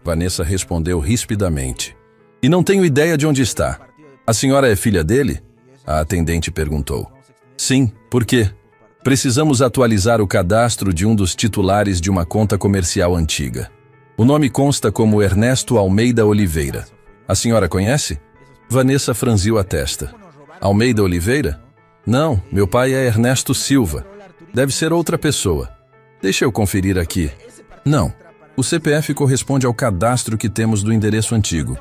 S1: Vanessa respondeu rispidamente. E não tenho ideia de onde está. A senhora é filha dele? A atendente perguntou. Sim, por quê? Precisamos atualizar o cadastro de um dos titulares de uma conta comercial antiga. O nome consta como Ernesto Almeida Oliveira. A senhora conhece? Vanessa franziu a testa. Almeida Oliveira? Não, meu pai é Ernesto Silva. Deve ser outra pessoa. Deixa eu conferir aqui. Não, o CPF corresponde ao cadastro que temos do endereço antigo.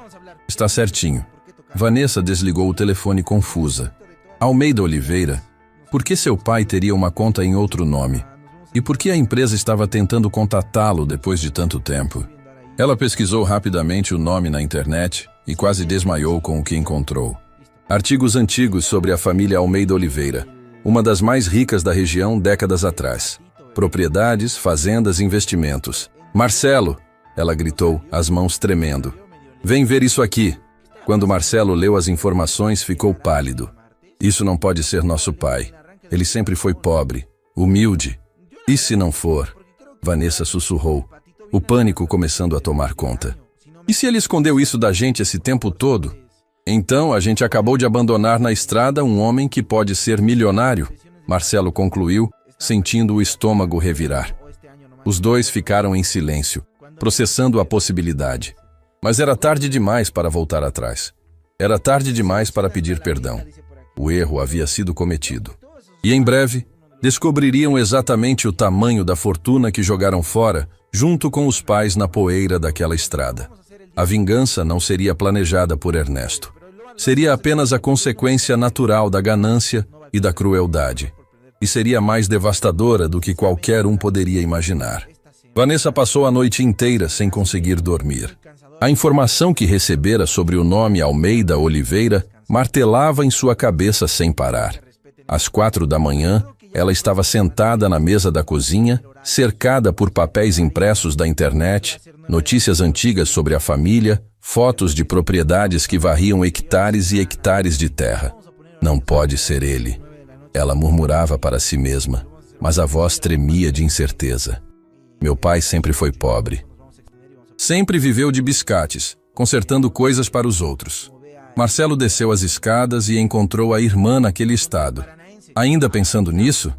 S1: Está certinho. Vanessa desligou o telefone confusa. Almeida Oliveira? Por que seu pai teria uma conta em outro nome? E por que a empresa estava tentando contatá-lo depois de tanto tempo? Ela pesquisou rapidamente o nome na internet e quase desmaiou com o que encontrou. Artigos antigos sobre a família Almeida Oliveira, uma das mais ricas da região décadas atrás. Propriedades, fazendas, investimentos. Marcelo! Ela gritou, as mãos tremendo. Vem ver isso aqui. Quando Marcelo leu as informações, ficou pálido. Isso não pode ser nosso pai. Ele sempre foi pobre, humilde. E se não for? Vanessa sussurrou, o pânico começando a tomar conta. E se ele escondeu isso da gente esse tempo todo? Então a gente acabou de abandonar na estrada um homem que pode ser milionário, Marcelo concluiu, sentindo o estômago revirar. Os dois ficaram em silêncio, processando a possibilidade. Mas era tarde demais para voltar atrás. Era tarde demais para pedir perdão. O erro havia sido cometido. E em breve, descobririam exatamente o tamanho da fortuna que jogaram fora, junto com os pais na poeira daquela estrada. A vingança não seria planejada por Ernesto. Seria apenas a consequência natural da ganância e da crueldade. E seria mais devastadora do que qualquer um poderia imaginar. Vanessa passou a noite inteira sem conseguir dormir. A informação que recebera sobre o nome Almeida Oliveira martelava em sua cabeça sem parar. Às 4 da manhã, ela estava sentada na mesa da cozinha, cercada por papéis impressos da internet, notícias antigas sobre a família, fotos de propriedades que varriam hectares e hectares de terra. Não pode ser ele. Ela murmurava para si mesma, mas a voz tremia de incerteza. Meu pai sempre foi pobre. Sempre viveu de biscates, consertando coisas para os outros. Marcelo desceu as escadas e encontrou a irmã naquele estado. Ainda pensando nisso?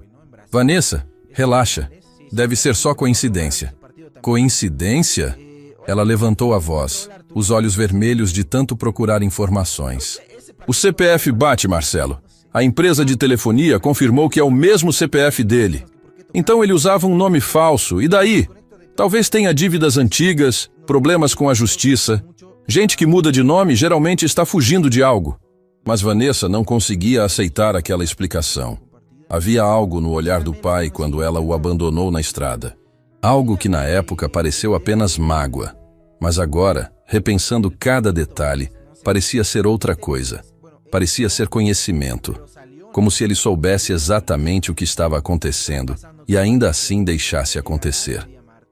S1: Vanessa, relaxa. Deve ser só coincidência. Coincidência? Ela levantou a voz, os olhos vermelhos de tanto procurar informações. O CPF bate, Marcelo. A empresa de telefonia confirmou que é o mesmo CPF dele. Então ele usava um nome falso, e daí? Talvez tenha dívidas antigas, problemas com a justiça. Gente que muda de nome geralmente está fugindo de algo. Mas Vanessa não conseguia aceitar aquela explicação. Havia algo no olhar do pai quando ela o abandonou na estrada. Algo que na época pareceu apenas mágoa. Mas agora, repensando cada detalhe, parecia ser outra coisa. Parecia ser conhecimento. Como se ele soubesse exatamente o que estava acontecendo e ainda assim deixasse acontecer.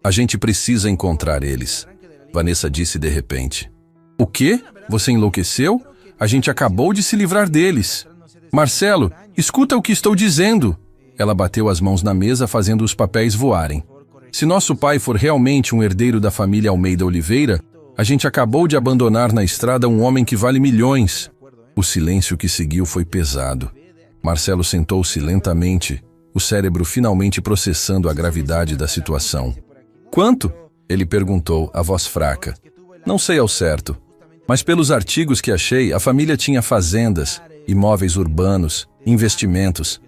S1: A gente precisa encontrar eles, Vanessa disse de repente. O quê? Você enlouqueceu? A gente acabou de se livrar deles. Marcelo, escuta o que estou dizendo. Ela bateu as mãos na mesa fazendo os papéis voarem. Se nosso pai for realmente um herdeiro da família Almeida Oliveira, a gente acabou de abandonar na estrada um homem que vale milhões. O silêncio que seguiu foi pesado. Marcelo sentou-se lentamente, o cérebro finalmente processando a gravidade da situação. Quanto? Ele perguntou, a voz fraca. Não sei ao certo, mas pelos artigos que achei, a família tinha fazendas, imóveis urbanos, investimentos.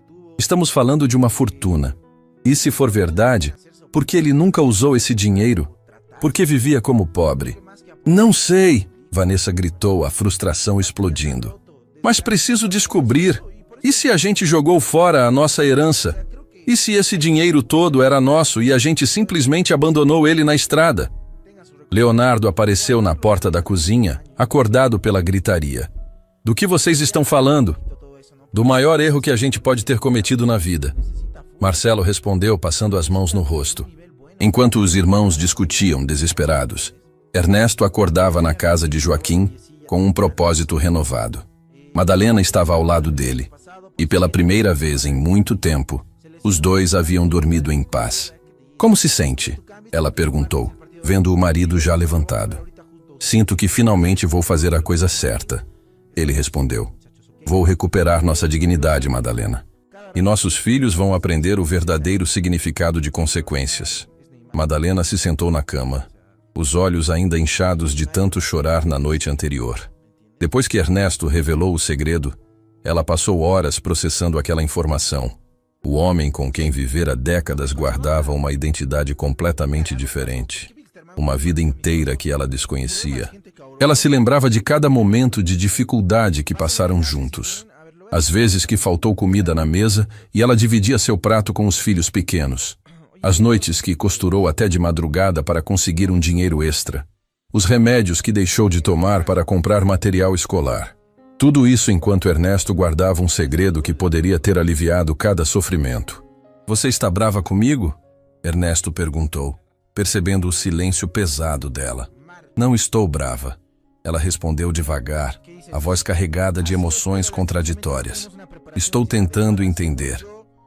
S1: Estamos falando de uma fortuna. E se for verdade, por que ele nunca usou esse dinheiro? Por que vivia como pobre? Não sei, Vanessa gritou, a frustração explodindo. Mas preciso descobrir. E se a gente jogou fora a nossa herança? E se esse dinheiro todo era nosso e a gente simplesmente abandonou ele na estrada? Leonardo apareceu na porta da cozinha, acordado pela gritaria. Do que vocês estão falando? Do maior erro que a gente pode ter cometido na vida. Marcelo respondeu, passando as mãos no rosto. Enquanto os irmãos discutiam, desesperados, Ernesto acordava na casa de Joaquim com um propósito renovado. Madalena estava ao lado dele, e pela primeira vez em muito tempo, os dois haviam dormido em paz. Como se sente? Ela perguntou, vendo o marido já levantado. Sinto que finalmente vou fazer a coisa certa. Ele respondeu. Vou recuperar nossa dignidade, Madalena. E nossos filhos vão aprender o verdadeiro significado de consequências. Madalena se sentou na cama, os olhos ainda inchados de tanto chorar na noite anterior. Depois que Ernesto revelou o segredo, ela passou horas processando aquela informação. O homem com quem vivera décadas guardava uma identidade completamente diferente. Uma vida inteira que ela desconhecia. Ela se lembrava de cada momento de dificuldade que passaram juntos. As vezes que faltou comida na mesa e ela dividia seu prato com os filhos pequenos. As noites que costurou até de madrugada para conseguir um dinheiro extra. Os remédios que deixou de tomar para comprar material escolar. Tudo isso enquanto Ernesto guardava um segredo que poderia ter aliviado cada sofrimento. Você está brava comigo? Ernesto perguntou, percebendo o silêncio pesado dela. Não estou brava. Ela respondeu devagar, a voz carregada de emoções contraditórias. Estou tentando entender.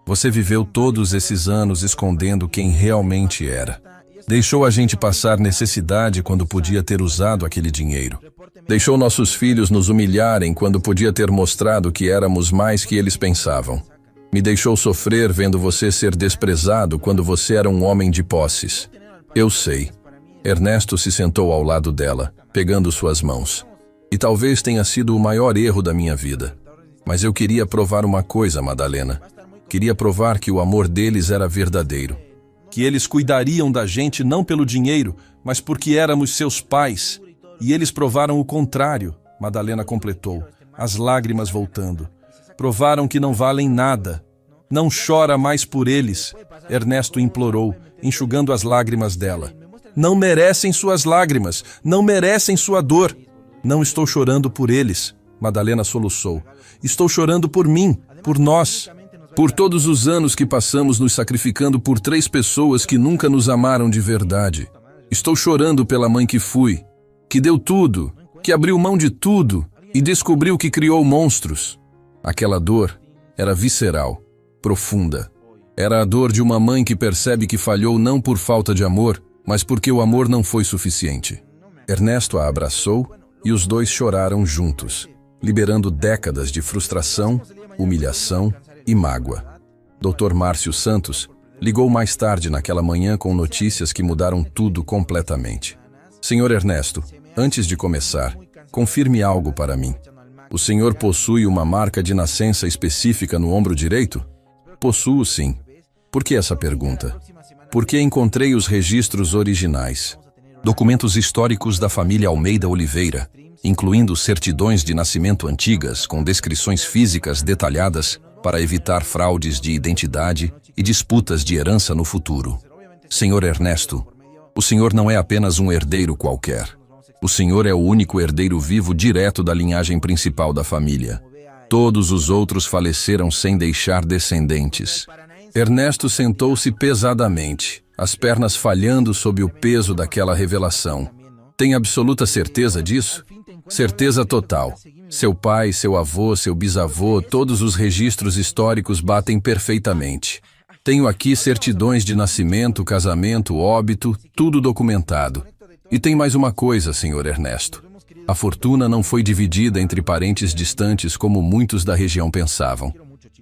S1: Você viveu todos esses anos escondendo quem realmente era. Deixou a gente passar necessidade quando podia ter usado aquele dinheiro. Deixou nossos filhos nos humilharem quando podia ter mostrado que éramos mais que eles pensavam. Me deixou sofrer vendo você ser desprezado quando você era um homem de posses. Eu sei. Ernesto se sentou ao lado dela, pegando suas mãos. E talvez tenha sido o maior erro da minha vida. Mas eu queria provar uma coisa, Madalena. Queria provar que o amor deles era verdadeiro. Que eles cuidariam da gente não pelo dinheiro, mas porque éramos seus pais. E eles provaram o contrário, Madalena completou, as lágrimas voltando. Provaram que não valem nada. Não chora mais por eles, Ernesto implorou, enxugando as lágrimas dela. Não merecem suas lágrimas, não merecem sua dor. Não estou chorando por eles, Madalena soluçou. Estou chorando por mim, por nós. Por todos os anos que passamos nos sacrificando por 3 pessoas que nunca nos amaram de verdade. Estou chorando pela mãe que fui, que deu tudo, que abriu mão de tudo e descobriu que criou monstros. Aquela dor era visceral, profunda. Era a dor de uma mãe que percebe que falhou não por falta de amor, mas porque o amor não foi suficiente. Ernesto a abraçou e os dois choraram juntos, liberando décadas de frustração, humilhação e mágoa. Dr. Márcio Santos ligou mais tarde naquela manhã com notícias que mudaram tudo completamente. Senhor Ernesto, antes de começar, confirme algo para mim. O senhor possui uma marca de nascença específica no ombro direito? Possuo, sim. Por que essa pergunta? Porque encontrei os registros originais. Documentos históricos da família Almeida Oliveira, incluindo certidões de nascimento antigas com descrições físicas detalhadas para evitar fraudes de identidade e disputas de herança no futuro. Senhor Ernesto, o senhor não é apenas um herdeiro qualquer. O senhor é o único herdeiro vivo direto da linhagem principal da família. Todos os outros faleceram sem deixar descendentes. Ernesto sentou-se pesadamente, as pernas falhando sob o peso daquela revelação. Tem absoluta certeza disso? Certeza total. Seu pai, seu avô, seu bisavô, todos os registros históricos batem perfeitamente. Tenho aqui certidões de nascimento, casamento, óbito, tudo documentado. E tem mais uma coisa, senhor Ernesto. A fortuna não foi dividida entre parentes distantes como muitos da região pensavam.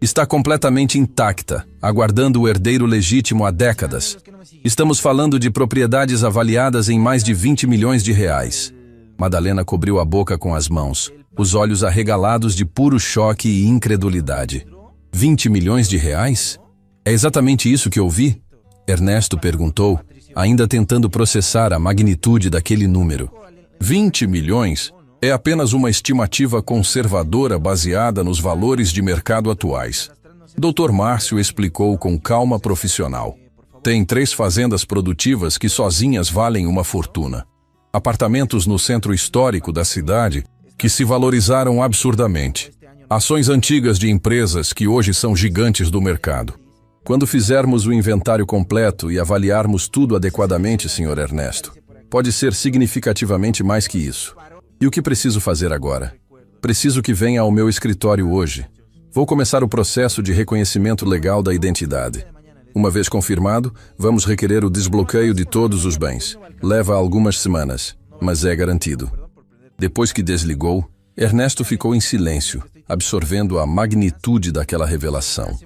S1: Está completamente intacta, aguardando o herdeiro legítimo há décadas. Estamos falando de propriedades avaliadas em mais de 20 milhões de reais. Madalena cobriu a boca com as mãos, os olhos arregalados de puro choque e incredulidade. 20 milhões de reais? É exatamente isso que ouvi? Ernesto perguntou, ainda tentando processar a magnitude daquele número. 20 milhões é apenas uma estimativa conservadora baseada nos valores de mercado atuais. Dr. Márcio explicou com calma profissional. Tem 3 fazendas produtivas que sozinhas valem uma fortuna. Apartamentos no centro histórico da cidade que se valorizaram absurdamente. Ações antigas de empresas que hoje são gigantes do mercado. Quando fizermos o inventário completo e avaliarmos tudo adequadamente, Sr. Ernesto, pode ser significativamente mais que isso. E o que preciso fazer agora? Preciso que venha ao meu escritório hoje. Vou começar o processo de reconhecimento legal da identidade. Uma vez confirmado, vamos requerer o desbloqueio de todos os bens. Leva algumas semanas, mas é garantido. Depois que desligou, Ernesto ficou em silêncio, absorvendo a magnitude daquela revelação.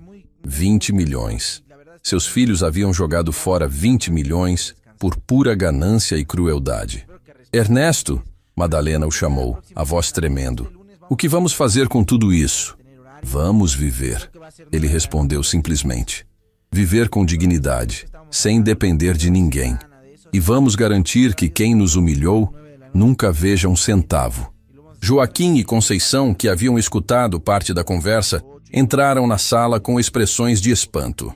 S1: 20 milhões. Seus filhos haviam jogado fora 20 milhões por pura ganância e crueldade. Ernesto, Madalena o chamou, a voz tremendo. O que vamos fazer com tudo isso? Vamos viver. Ele respondeu simplesmente. Viver com dignidade, sem depender de ninguém. E vamos garantir que quem nos humilhou nunca veja um centavo. Joaquim e Conceição, que haviam escutado parte da conversa, entraram na sala com expressões de espanto.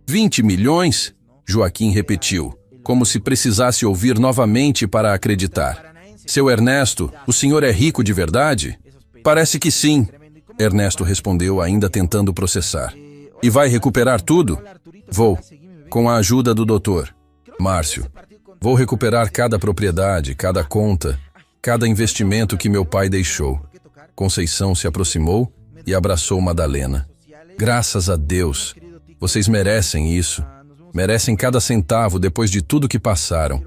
S1: 20 milhões? Joaquim repetiu, como se precisasse ouvir novamente para acreditar. Seu Ernesto, o senhor é rico de verdade? Parece que sim, Ernesto respondeu, ainda tentando processar. E vai recuperar tudo? Vou, com a ajuda do doutor. Márcio, vou recuperar cada propriedade, cada conta, cada investimento que meu pai deixou. Conceição se aproximou e abraçou Madalena. Graças a Deus, vocês merecem isso. Merecem cada centavo depois de tudo que passaram.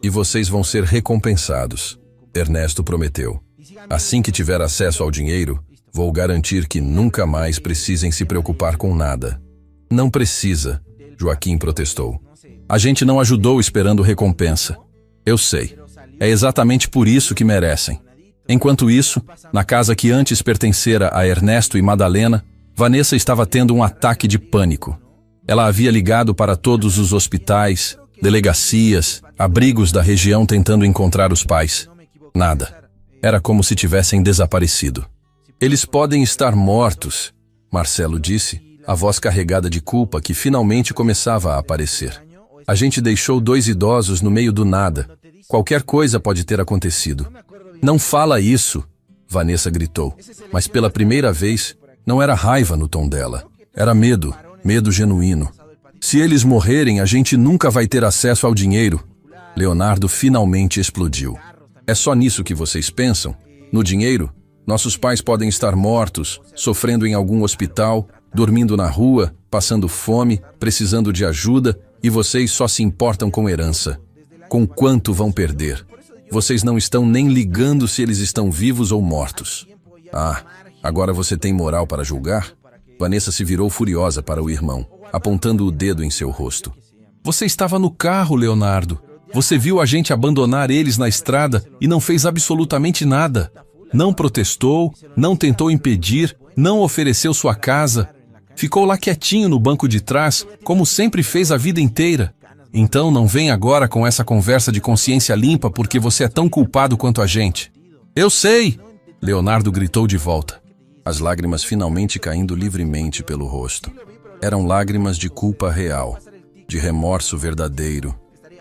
S1: E vocês vão ser recompensados. Ernesto prometeu. Assim que tiver acesso ao dinheiro, vou garantir que nunca mais precisem se preocupar com nada. Não precisa, Joaquim protestou. A gente não ajudou esperando recompensa. Eu sei. É exatamente por isso que merecem. Enquanto isso, na casa que antes pertencera a Ernesto e Madalena, Vanessa estava tendo um ataque de pânico. Ela havia ligado para todos os hospitais, delegacias, abrigos da região tentando encontrar os pais. Nada. Era como se tivessem desaparecido. Eles podem estar mortos, Marcelo disse, a voz carregada de culpa que finalmente começava a aparecer. A gente deixou 2 idosos no meio do nada. Qualquer coisa pode ter acontecido. Não fala isso, Vanessa gritou, mas pela primeira vez não era raiva no tom dela. Era medo, medo genuíno. Se eles morrerem, a gente nunca vai ter acesso ao dinheiro. Leonardo finalmente explodiu. É só nisso que vocês pensam? No dinheiro? Nossos pais podem estar mortos, sofrendo em algum hospital, dormindo na rua, passando fome, precisando de ajuda, e vocês só se importam com herança. Com quanto vão perder? Vocês não estão nem ligando se eles estão vivos ou mortos. Ah, agora você tem moral para julgar? Vanessa se virou furiosa para o irmão, apontando o dedo em seu rosto. Você estava no carro, Leonardo. Você viu a gente abandonar eles na estrada e não fez absolutamente nada. Não protestou, não tentou impedir, não ofereceu sua casa. Ficou lá quietinho no banco de trás, como sempre fez a vida inteira. Então não vem agora com essa conversa de consciência limpa porque você é tão culpado quanto a gente. Eu sei! Leonardo gritou de volta, as lágrimas finalmente caindo livremente pelo rosto. Eram lágrimas de culpa real, de remorso verdadeiro,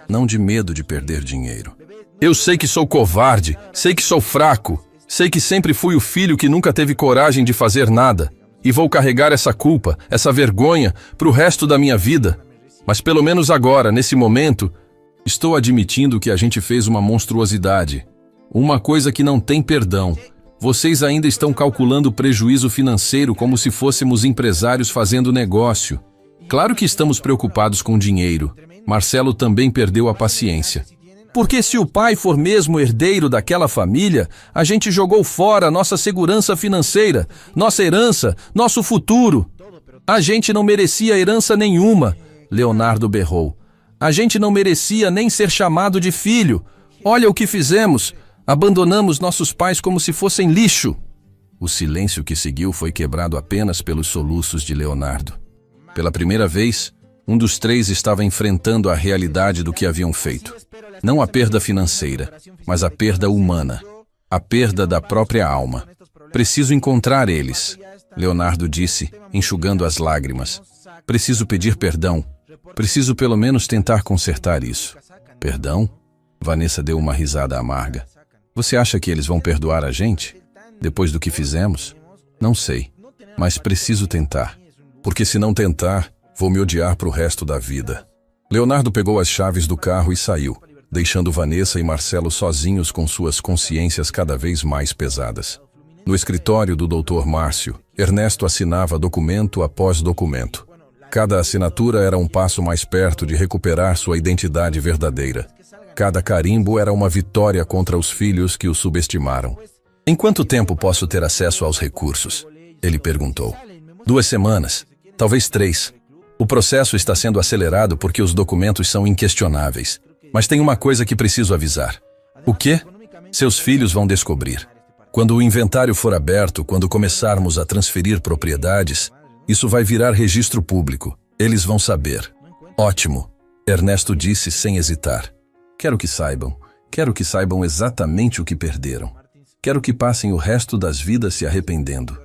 S1: não de medo de perder dinheiro. Eu sei que sou covarde, sei que sou fraco, sei que sempre fui o filho que nunca teve coragem de fazer nada, e vou carregar essa culpa, essa vergonha, pro resto da minha vida. Mas pelo menos agora, nesse momento, estou admitindo que a gente fez uma monstruosidade. Uma coisa que não tem perdão. Vocês ainda estão calculando o prejuízo financeiro como se fôssemos empresários fazendo negócio. Claro que estamos preocupados com dinheiro. Marcelo também perdeu a paciência. Porque se o pai for mesmo herdeiro daquela família, a gente jogou fora nossa segurança financeira, nossa herança, nosso futuro. A gente não merecia herança nenhuma. Leonardo berrou. A gente não merecia nem ser chamado de filho. Olha o que fizemos. Abandonamos nossos pais como se fossem lixo. O silêncio que seguiu foi quebrado apenas pelos soluços de Leonardo. Pela primeira vez, um dos três estava enfrentando a realidade do que haviam feito. Não a perda financeira, mas a perda humana. A perda da própria alma. Preciso encontrar eles, Leonardo disse, enxugando as lágrimas. Preciso pedir perdão. Preciso pelo menos tentar consertar isso. Perdão? Vanessa deu uma risada amarga. Você acha que eles vão perdoar a gente? Depois do que fizemos? Não sei, mas preciso tentar. Porque se não tentar, vou me odiar pro resto da vida. Leonardo pegou as chaves do carro e saiu, deixando Vanessa e Marcelo sozinhos com suas consciências cada vez mais pesadas. No escritório do Dr. Márcio, Ernesto assinava documento após documento. Cada assinatura era um passo mais perto de recuperar sua identidade verdadeira. Cada carimbo era uma vitória contra os filhos que o subestimaram. Em quanto tempo posso ter acesso aos recursos? Ele perguntou. 2 semanas, talvez 3. O processo está sendo acelerado porque os documentos são inquestionáveis. Mas tem uma coisa que preciso avisar. O quê? Seus filhos vão descobrir. Quando o inventário for aberto, quando começarmos a transferir propriedades, isso vai virar registro público. Eles vão saber. Ótimo, Ernesto disse sem hesitar. Quero que saibam exatamente o que perderam. Quero que passem o resto das vidas se arrependendo.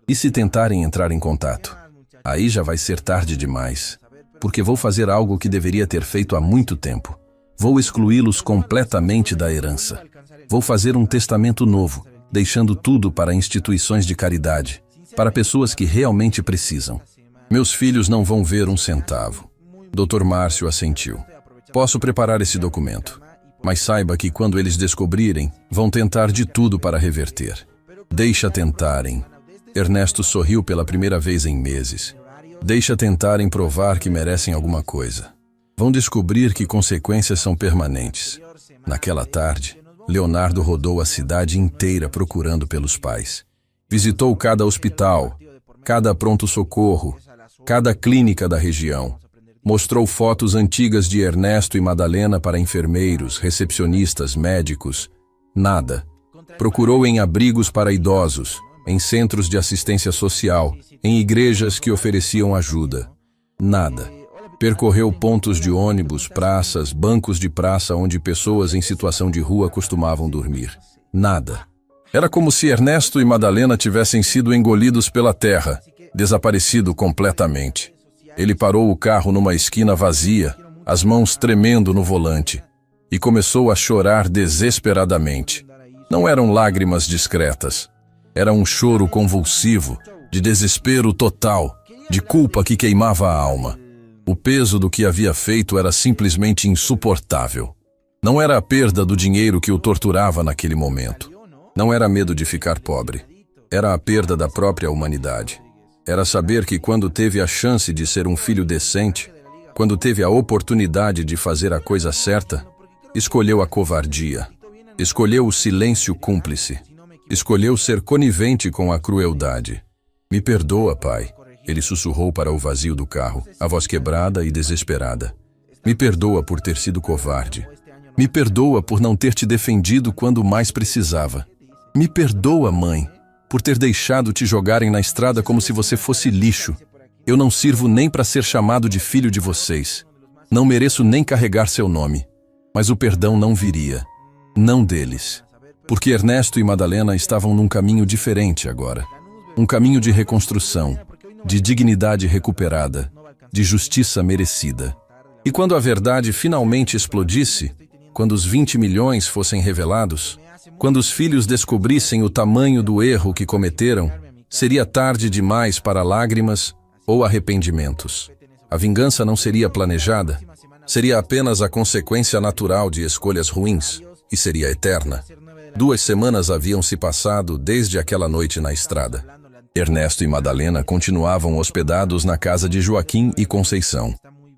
S1: E se tentarem entrar em contato? Aí já vai ser tarde demais, porque vou fazer algo que deveria ter feito há muito tempo. Vou excluí-los completamente da herança. Vou fazer um testamento novo, deixando tudo para instituições de caridade, para pessoas que realmente precisam. Meus filhos não vão ver um centavo. Dr. Márcio assentiu. Posso preparar esse documento, mas saiba que quando eles descobrirem, vão tentar de tudo para reverter. Deixa tentarem. Ernesto sorriu pela primeira vez em meses. Deixa tentarem provar que merecem alguma coisa. Vão descobrir que consequências são permanentes. Naquela tarde, Leonardo rodou a cidade inteira procurando pelos pais. Visitou cada hospital, cada pronto-socorro, cada clínica da região. Mostrou fotos antigas de Ernesto e Madalena para enfermeiros, recepcionistas, médicos. Nada. Procurou em abrigos para idosos, em centros de assistência social, em igrejas que ofereciam ajuda. Nada. Percorreu pontos de ônibus, praças, bancos de praça onde pessoas em situação de rua costumavam dormir. Nada. Era como se Ernesto e Madalena tivessem sido engolidos pela terra, desaparecido completamente. Ele parou o carro numa esquina vazia, as mãos tremendo no volante, e começou a chorar desesperadamente. Não eram lágrimas discretas. Era um choro convulsivo, de desespero total, de culpa que queimava a alma. O peso do que havia feito era simplesmente insuportável. Não era a perda do dinheiro que o torturava naquele momento. Não era medo de ficar pobre. Era a perda da própria humanidade. Era saber que quando teve a chance de ser um filho decente, quando teve a oportunidade de fazer a coisa certa, escolheu a covardia. Escolheu o silêncio cúmplice. Escolheu ser conivente com a crueldade. Me perdoa, pai. Ele sussurrou para o vazio do carro, a voz quebrada e desesperada. Me perdoa por ter sido covarde. Me perdoa por não ter te defendido quando mais precisava. Me perdoa, mãe, por ter deixado te jogarem na estrada como se você fosse lixo. Eu não sirvo nem para ser chamado de filho de vocês. Não mereço nem carregar seu nome. Mas o perdão não viria. Não deles. Porque Ernesto e Madalena estavam num caminho diferente agora. Um caminho de reconstrução, de dignidade recuperada, de justiça merecida. E quando a verdade finalmente explodisse, quando os 20 milhões fossem revelados, quando os filhos descobrissem o tamanho do erro que cometeram, seria tarde demais para lágrimas ou arrependimentos. A vingança não seria planejada, seria apenas a consequência natural de escolhas ruins, e seria eterna. 2 semanas haviam se passado desde aquela noite na estrada. Ernesto e Madalena continuavam hospedados na casa de Joaquim e Conceição.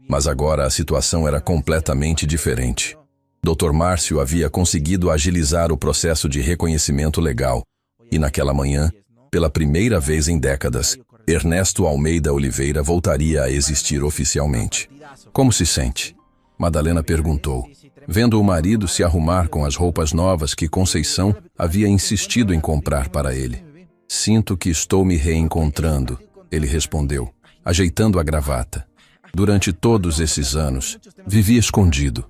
S1: Mas agora a situação era completamente diferente. Dr. Márcio havia conseguido agilizar o processo de reconhecimento legal. E naquela manhã, pela primeira vez em décadas, Ernesto Almeida Oliveira voltaria a existir oficialmente. Como se sente? Madalena perguntou, vendo o marido se arrumar com as roupas novas que Conceição havia insistido em comprar para ele. Sinto que estou me reencontrando, ele respondeu, ajeitando a gravata. Durante todos esses anos, vivi escondido.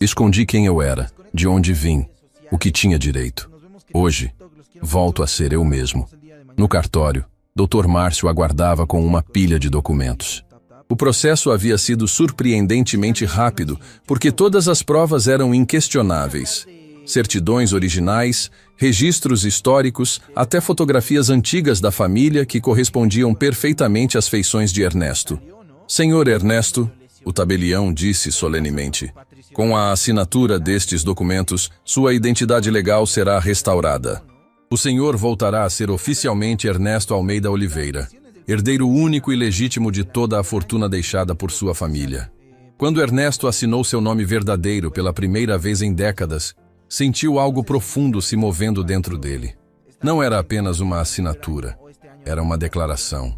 S1: Escondi quem eu era, de onde vim, o que tinha direito. Hoje, volto a ser eu mesmo. No cartório, Dr. Márcio aguardava com uma pilha de documentos. O processo havia sido surpreendentemente rápido, porque todas as provas eram inquestionáveis. Certidões originais, registros históricos, até fotografias antigas da família que correspondiam perfeitamente às feições de Ernesto. Senhor Ernesto, o tabelião disse solenemente, com a assinatura destes documentos, sua identidade legal será restaurada. O senhor voltará a ser oficialmente Ernesto Almeida Oliveira, herdeiro único e legítimo de toda a fortuna deixada por sua família. Quando Ernesto assinou seu nome verdadeiro pela primeira vez em décadas, sentiu algo profundo se movendo dentro dele. Não era apenas uma assinatura, era uma declaração.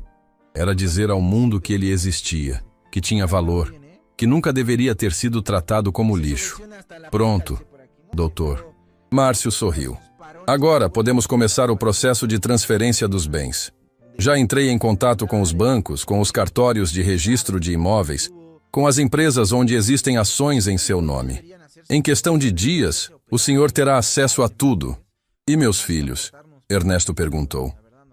S1: Era dizer ao mundo que ele existia, que tinha valor, que nunca deveria ter sido tratado como lixo. Pronto, doutor. Márcio sorriu. Agora podemos começar o processo de transferência dos bens. Já entrei em contato com os bancos, com os cartórios de registro de imóveis, com as empresas onde existem ações em seu nome. Em questão de dias, o senhor terá acesso a tudo. E meus filhos? Ernesto perguntou.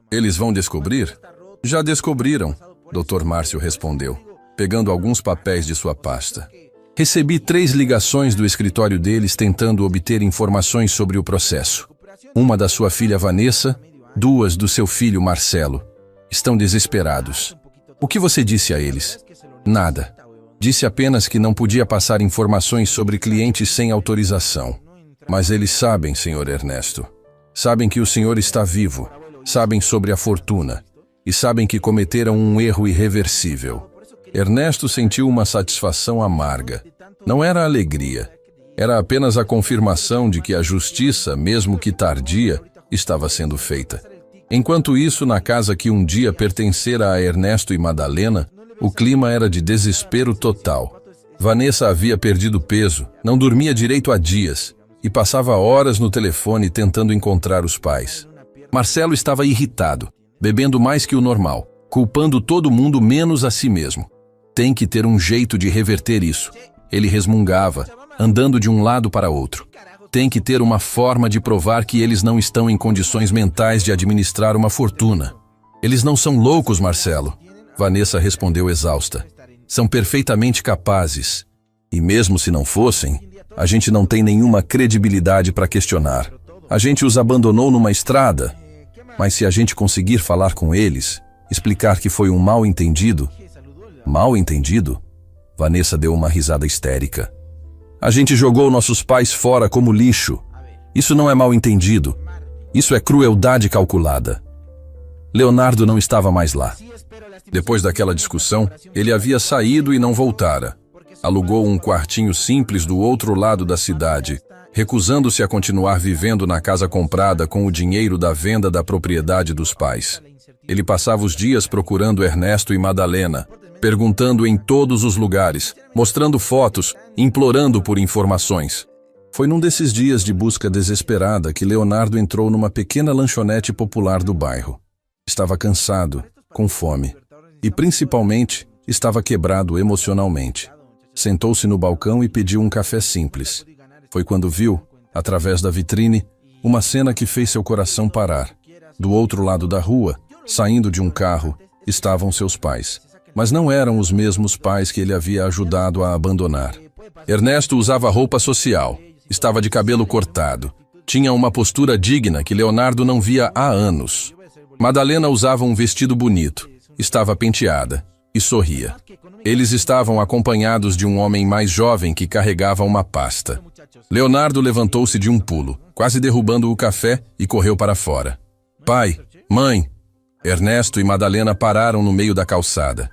S1: Eles vão descobrir? Já descobriram, Dr. Márcio respondeu, pegando alguns papéis de sua pasta. Recebi 3 ligações do escritório deles tentando obter informações sobre o processo. Uma da sua filha Vanessa, 2 do seu filho Marcelo. Estão desesperados. O que você disse a eles? Nada. Disse apenas que não podia passar informações sobre clientes sem autorização. Mas eles sabem, senhor Ernesto. Sabem que o senhor está vivo. Sabem sobre a fortuna. E sabem que cometeram um erro irreversível. Ernesto sentiu uma satisfação amarga. Não era alegria. Era apenas a confirmação de que a justiça, mesmo que tardia, estava sendo feita. Enquanto isso, na casa que um dia pertencera a Ernesto e Madalena, o clima era de desespero total. Vanessa havia perdido peso, não dormia direito há dias e passava horas no telefone tentando encontrar os pais. Marcelo estava irritado, bebendo mais que o normal, culpando todo mundo menos a si mesmo. Tem que ter um jeito de reverter isso. Ele resmungava, andando de um lado para outro. Tem que ter uma forma de provar que eles não estão em condições mentais de administrar uma fortuna. Eles não são loucos, Marcelo. Vanessa respondeu exausta. São perfeitamente capazes. E mesmo se não fossem, a gente não tem nenhuma credibilidade para questionar. A gente os abandonou numa estrada. Mas se a gente conseguir falar com eles, explicar que foi um mal-entendido... Mal-entendido? Vanessa deu uma risada histérica. A gente jogou nossos pais fora como lixo. Isso não é mal-entendido. Isso é crueldade calculada. Leonardo não estava mais lá. Depois daquela discussão, ele havia saído e não voltara. Alugou um quartinho simples do outro lado da cidade, recusando-se a continuar vivendo na casa comprada com o dinheiro da venda da propriedade dos pais. Ele passava os dias procurando Ernesto e Madalena, perguntando em todos os lugares, mostrando fotos, implorando por informações. Foi num desses dias de busca desesperada que Leonardo entrou numa pequena lanchonete popular do bairro. Estava cansado, com fome, e principalmente estava quebrado emocionalmente. Sentou-se no balcão e pediu um café simples. Foi quando viu, através da vitrine, uma cena que fez seu coração parar. Do outro lado da rua, saindo de um carro, estavam seus pais. Mas não eram os mesmos pais que ele havia ajudado a abandonar. Ernesto usava roupa social, estava de cabelo cortado, tinha uma postura digna que Leonardo não via há anos. Madalena usava um vestido bonito, estava penteada e sorria. Eles estavam acompanhados de um homem mais jovem que carregava uma pasta. Leonardo levantou-se de um pulo, quase derrubando o café, e correu para fora. Pai, mãe! Ernesto e Madalena pararam no meio da calçada.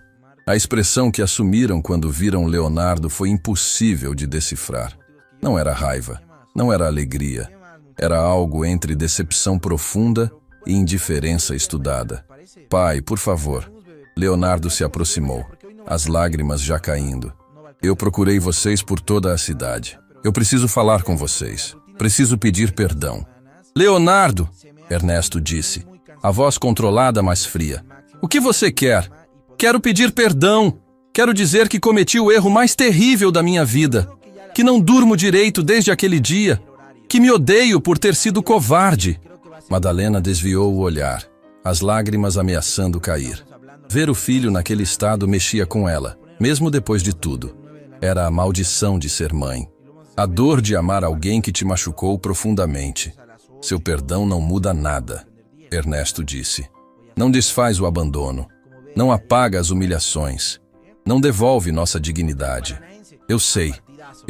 S1: A expressão que assumiram quando viram Leonardo foi impossível de decifrar. Não era raiva, não era alegria. Era algo entre decepção profunda e indiferença estudada. Pai, por favor. Leonardo se aproximou, as lágrimas já caindo. Eu procurei vocês por toda a cidade. Eu preciso falar com vocês. Preciso pedir perdão. Leonardo! Ernesto disse, A voz controlada, mas fria. O que você quer? Quero pedir perdão. Quero dizer que cometi o erro mais terrível da minha vida. Que não durmo direito desde aquele dia. Que me odeio por ter sido covarde. Madalena desviou o olhar, as lágrimas ameaçando cair. Ver o filho naquele estado mexia com ela, mesmo depois de tudo. Era a maldição de ser mãe. A dor de amar alguém que te machucou profundamente. Seu perdão não muda nada, Ernesto disse. Não desfaz o abandono. Não apaga as humilhações. Não devolve nossa dignidade. Eu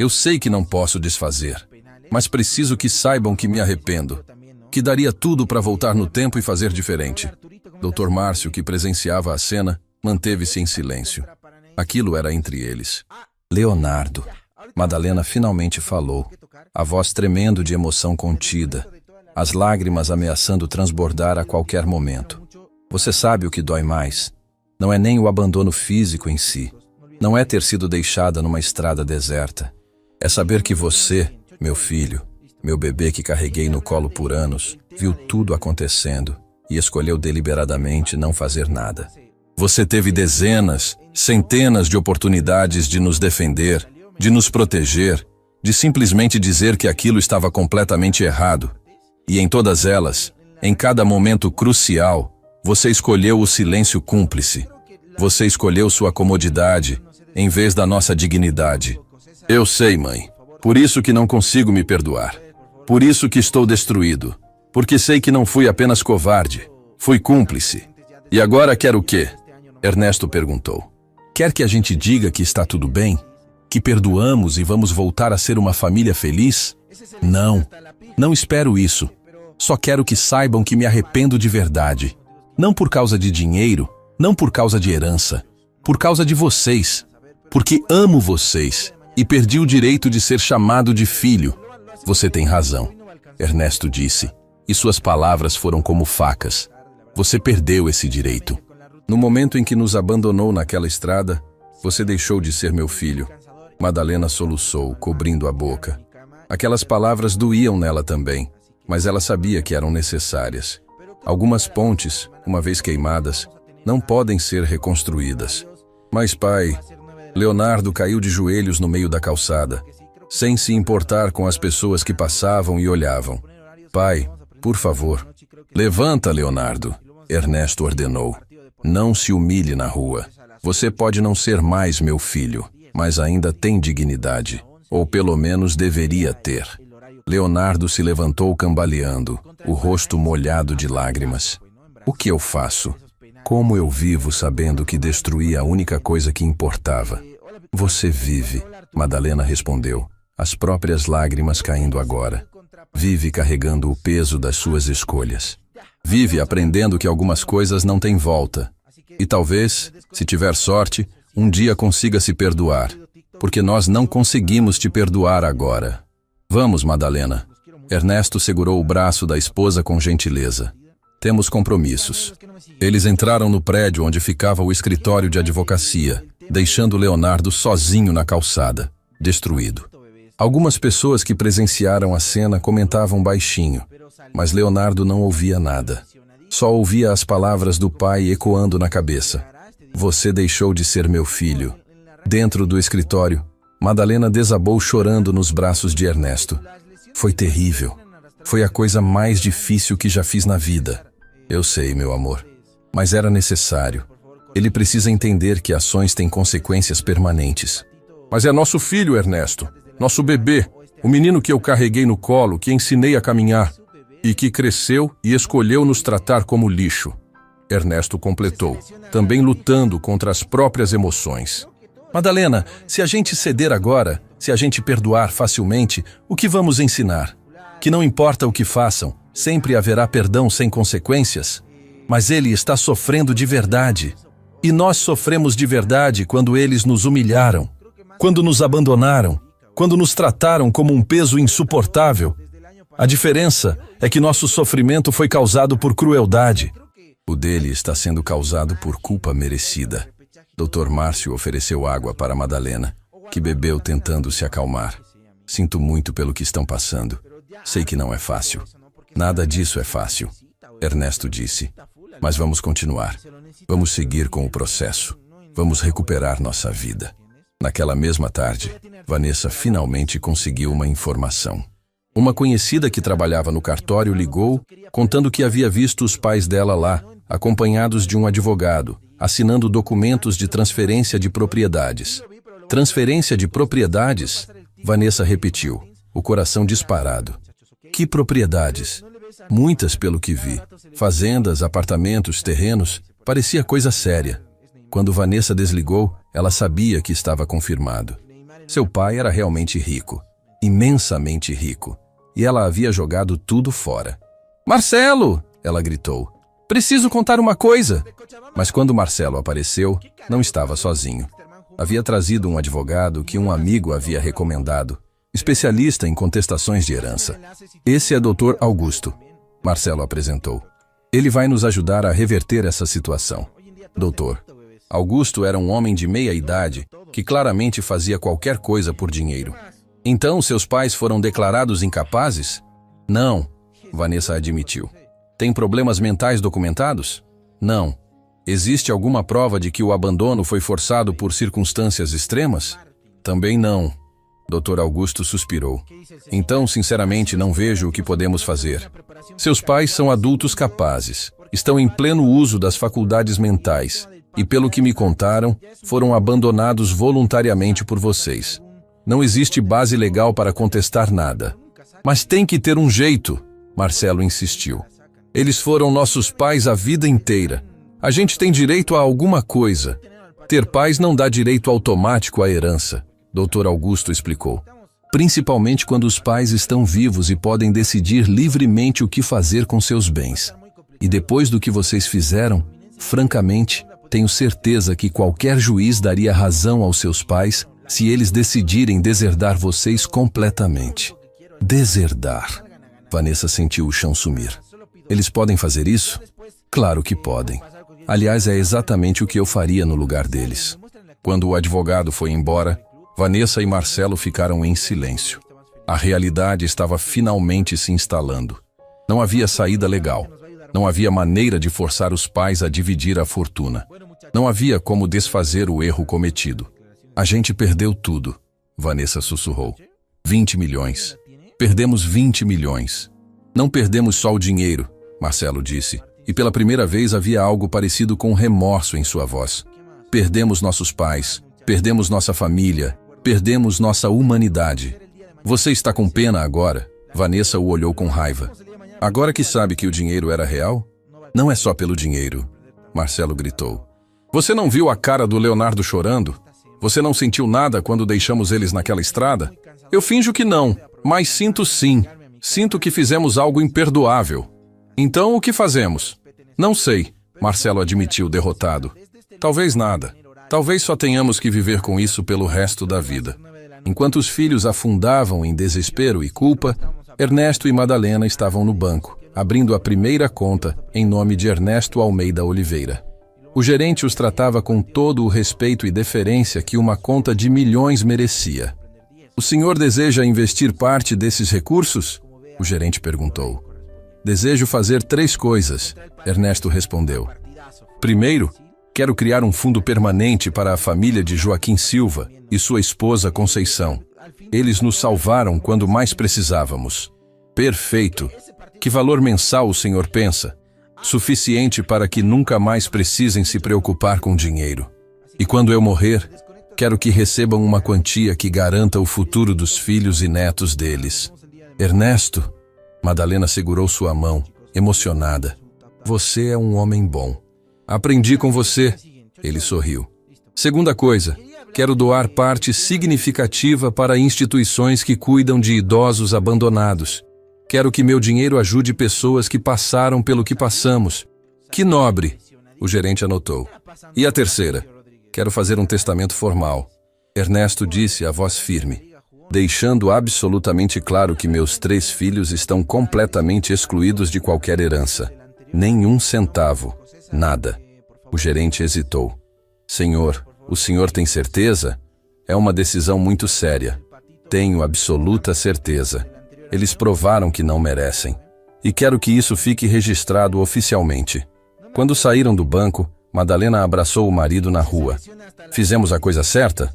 S1: sei que não posso desfazer. Mas preciso que saibam que me arrependo. Que daria tudo para voltar no tempo e fazer diferente. Dr. Márcio, que presenciava a cena, manteve-se em silêncio. Aquilo era entre eles. Leonardo. Madalena finalmente falou, a voz tremendo de emoção contida, as lágrimas ameaçando transbordar a qualquer momento. Você sabe o que dói mais? Não é nem o abandono físico em si. Não é ter sido deixada numa estrada deserta. É saber que você, meu filho, meu bebê que carreguei no colo por anos, viu tudo acontecendo e escolheu deliberadamente não fazer nada. Você teve dezenas, centenas de oportunidades de nos defender, de nos proteger, de simplesmente dizer que aquilo estava completamente errado. E em todas elas, em cada momento crucial, você escolheu o silêncio cúmplice. Você escolheu sua comodidade, em vez da nossa dignidade. Eu sei, mãe. Por isso que não consigo me perdoar. Por isso que estou destruído. Porque sei que não fui apenas covarde. Fui cúmplice. E agora quer o quê? Ernesto perguntou. Quer que a gente diga que está tudo bem? Que perdoamos e vamos voltar a ser uma família feliz? Não. Não espero isso. Só quero que saibam que me arrependo de verdade. Não por causa de dinheiro, não por causa de herança. Por causa de vocês. Porque amo vocês e perdi o direito de ser chamado de filho. Você tem razão, Ernesto disse, e suas palavras foram como facas. Você perdeu esse direito. No momento em que nos abandonou naquela estrada, você deixou de ser meu filho. Madalena soluçou, cobrindo a boca. Aquelas palavras doíam nela também, mas ela sabia que eram necessárias. Algumas pontes, uma vez queimadas, não podem ser reconstruídas. Mas, pai, Leonardo caiu de joelhos no meio da calçada, sem se importar com as pessoas que passavam e olhavam. Pai, por favor, levanta, Leonardo, Ernesto ordenou. Não se humilhe na rua. Você pode não ser mais meu filho, mas ainda tem dignidade, ou pelo menos deveria ter. Leonardo se levantou cambaleando, o rosto molhado de lágrimas. O que eu faço? Como eu vivo sabendo que destruí a única coisa que importava? Você vive, Madalena respondeu, as próprias lágrimas caindo agora. Vive carregando o peso das suas escolhas. Vive aprendendo que algumas coisas não têm volta. E talvez, se tiver sorte, um dia consiga se perdoar. Porque nós não conseguimos te perdoar agora. Vamos, Madalena. Ernesto segurou o braço da esposa com gentileza. Temos compromissos. Eles entraram no prédio onde ficava o escritório de advocacia, deixando Leonardo sozinho na calçada, destruído. Algumas pessoas que presenciaram a cena comentavam baixinho, mas Leonardo não ouvia nada. Só ouvia as palavras do pai ecoando na cabeça. Você deixou de ser meu filho. Dentro do escritório, Madalena desabou chorando nos braços de Ernesto. Foi terrível. Foi a coisa mais difícil que já fiz na vida. Eu sei, meu amor. Mas era necessário. Ele precisa entender que ações têm consequências permanentes. Mas é nosso filho, Ernesto. Nosso bebê. O menino que eu carreguei no colo, que ensinei a caminhar. E que cresceu e escolheu nos tratar como lixo. Ernesto completou, também lutando contra as próprias emoções. Madalena, se a gente ceder agora, se a gente perdoar facilmente, o que vamos ensinar? Que não importa o que façam, sempre haverá perdão sem consequências? Mas ele está sofrendo de verdade. E nós sofremos de verdade quando eles nos humilharam, quando nos abandonaram, quando nos trataram como um peso insuportável. A diferença é que nosso sofrimento foi causado por crueldade. O dele está sendo causado por culpa merecida. Dr. Márcio ofereceu água para Madalena, que bebeu tentando se acalmar. Sinto muito pelo que estão passando. Sei que não é fácil. Nada disso é fácil. Ernesto disse. Mas vamos continuar. Vamos seguir com o processo. Vamos recuperar nossa vida. Naquela mesma tarde, Vanessa finalmente conseguiu uma informação. Uma conhecida que trabalhava no cartório ligou, contando que havia visto os pais dela lá, acompanhados de um advogado, assinando documentos de transferência de propriedades. Transferência de propriedades? Vanessa repetiu, o coração disparado. Que propriedades? Muitas, pelo que vi. Fazendas, apartamentos, terrenos. Parecia coisa séria. Quando Vanessa desligou, ela sabia que estava confirmado. Seu pai era realmente rico. Imensamente rico. E ela havia jogado tudo fora. Marcelo! Ela gritou. Preciso contar uma coisa! Mas quando Marcelo apareceu, não estava sozinho. Havia trazido um advogado que um amigo havia recomendado, especialista em contestações de herança. Esse é Dr. Augusto, Marcelo apresentou. Ele vai nos ajudar a reverter essa situação. Doutor, Augusto era um homem de meia idade que claramente fazia qualquer coisa por dinheiro. Então, seus pais foram declarados incapazes? Não, Vanessa admitiu. Tem problemas mentais documentados? Não. Existe alguma prova de que o abandono foi forçado por circunstâncias extremas? Também não. Dr. Augusto suspirou. Então, sinceramente, não vejo o que podemos fazer. Seus pais são adultos capazes, estão em pleno uso das faculdades mentais e, pelo que me contaram, foram abandonados voluntariamente por vocês. Não existe base legal para contestar nada. Mas tem que ter um jeito, Marcelo insistiu. Eles foram nossos pais a vida inteira. A gente tem direito a alguma coisa. Ter pais não dá direito automático à herança, Dr. Augusto explicou. Principalmente quando os pais estão vivos e podem decidir livremente o que fazer com seus bens. E depois do que vocês fizeram, francamente, tenho certeza que qualquer juiz daria razão aos seus pais se eles decidirem deserdar vocês completamente. Deserdar. Vanessa sentiu o chão sumir. Eles podem fazer isso? Claro que podem. Aliás, é exatamente o que eu faria no lugar deles. Quando o advogado foi embora, Vanessa e Marcelo ficaram em silêncio. A realidade estava finalmente se instalando. Não havia saída legal. Não havia maneira de forçar os pais a dividir a fortuna. Não havia como desfazer o erro cometido. A gente perdeu tudo, Vanessa sussurrou. 20 milhões. Perdemos 20 milhões. Não perdemos só o dinheiro, Marcelo disse, e pela primeira vez havia algo parecido com remorso em sua voz. Perdemos nossos pais, perdemos nossa família, perdemos nossa humanidade. Você está com pena agora? Vanessa o olhou com raiva. Agora que sabe que o dinheiro era real? Não é só pelo dinheiro, Marcelo gritou. Você não viu a cara do Leonardo chorando? Você não sentiu nada quando deixamos eles naquela estrada? Eu finjo que não, mas sinto sim. Sinto que fizemos algo imperdoável. Então o que fazemos? Não sei, Marcelo admitiu derrotado. Talvez nada. Talvez só tenhamos que viver com isso pelo resto da vida. Enquanto os filhos afundavam em desespero e culpa, Ernesto e Madalena estavam no banco, abrindo a primeira conta em nome de Ernesto Almeida Oliveira. O gerente os tratava com todo o respeito e deferência que uma conta de milhões merecia. O senhor deseja investir parte desses recursos? O gerente perguntou. Desejo fazer 3 coisas, Ernesto respondeu. Primeiro, quero criar um fundo permanente para a família de Joaquim Silva e sua esposa Conceição. Eles nos salvaram quando mais precisávamos. Perfeito. Que valor mensal o senhor pensa? Suficiente para que nunca mais precisem se preocupar com dinheiro. E quando eu morrer, quero que recebam uma quantia que garanta o futuro dos filhos e netos deles. Ernesto, Madalena segurou sua mão, emocionada. Você é um homem bom. Aprendi com você. Ele sorriu. Segunda coisa, quero doar parte significativa para instituições que cuidam de idosos abandonados. Quero que meu dinheiro ajude pessoas que passaram pelo que passamos. Que nobre, o gerente anotou. E a terceira, quero fazer um testamento formal. Ernesto disse a voz firme, deixando absolutamente claro que meus 3 filhos estão completamente excluídos de qualquer herança. Nenhum centavo, nada. O gerente hesitou. Senhor, o senhor tem certeza? É uma decisão muito séria. Tenho absoluta certeza. Eles provaram que não merecem. E quero que isso fique registrado oficialmente. Quando saíram do banco, Madalena abraçou o marido na rua. Fizemos a coisa certa?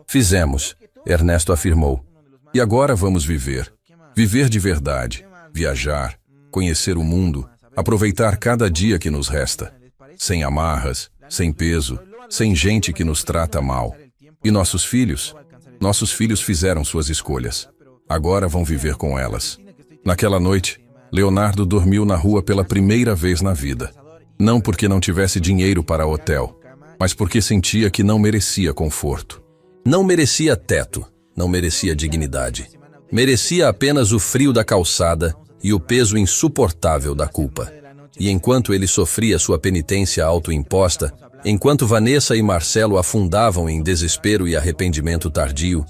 S1: Fizemos, Ernesto afirmou. E agora vamos viver. Viver de verdade, viajar, conhecer o mundo, aproveitar cada dia que nos resta. Sem amarras, sem peso, sem gente que nos trata mal. E nossos filhos? Nossos filhos fizeram suas escolhas. Agora vão viver com elas. Naquela noite, Leonardo dormiu na rua pela primeira vez na vida. Não porque não tivesse dinheiro para hotel, mas porque sentia que não merecia conforto. Não merecia teto, não merecia dignidade. Merecia apenas o frio da calçada e o peso insuportável da culpa. E enquanto ele sofria sua penitência autoimposta, enquanto Vanessa e Marcelo afundavam em desespero e arrependimento tardio,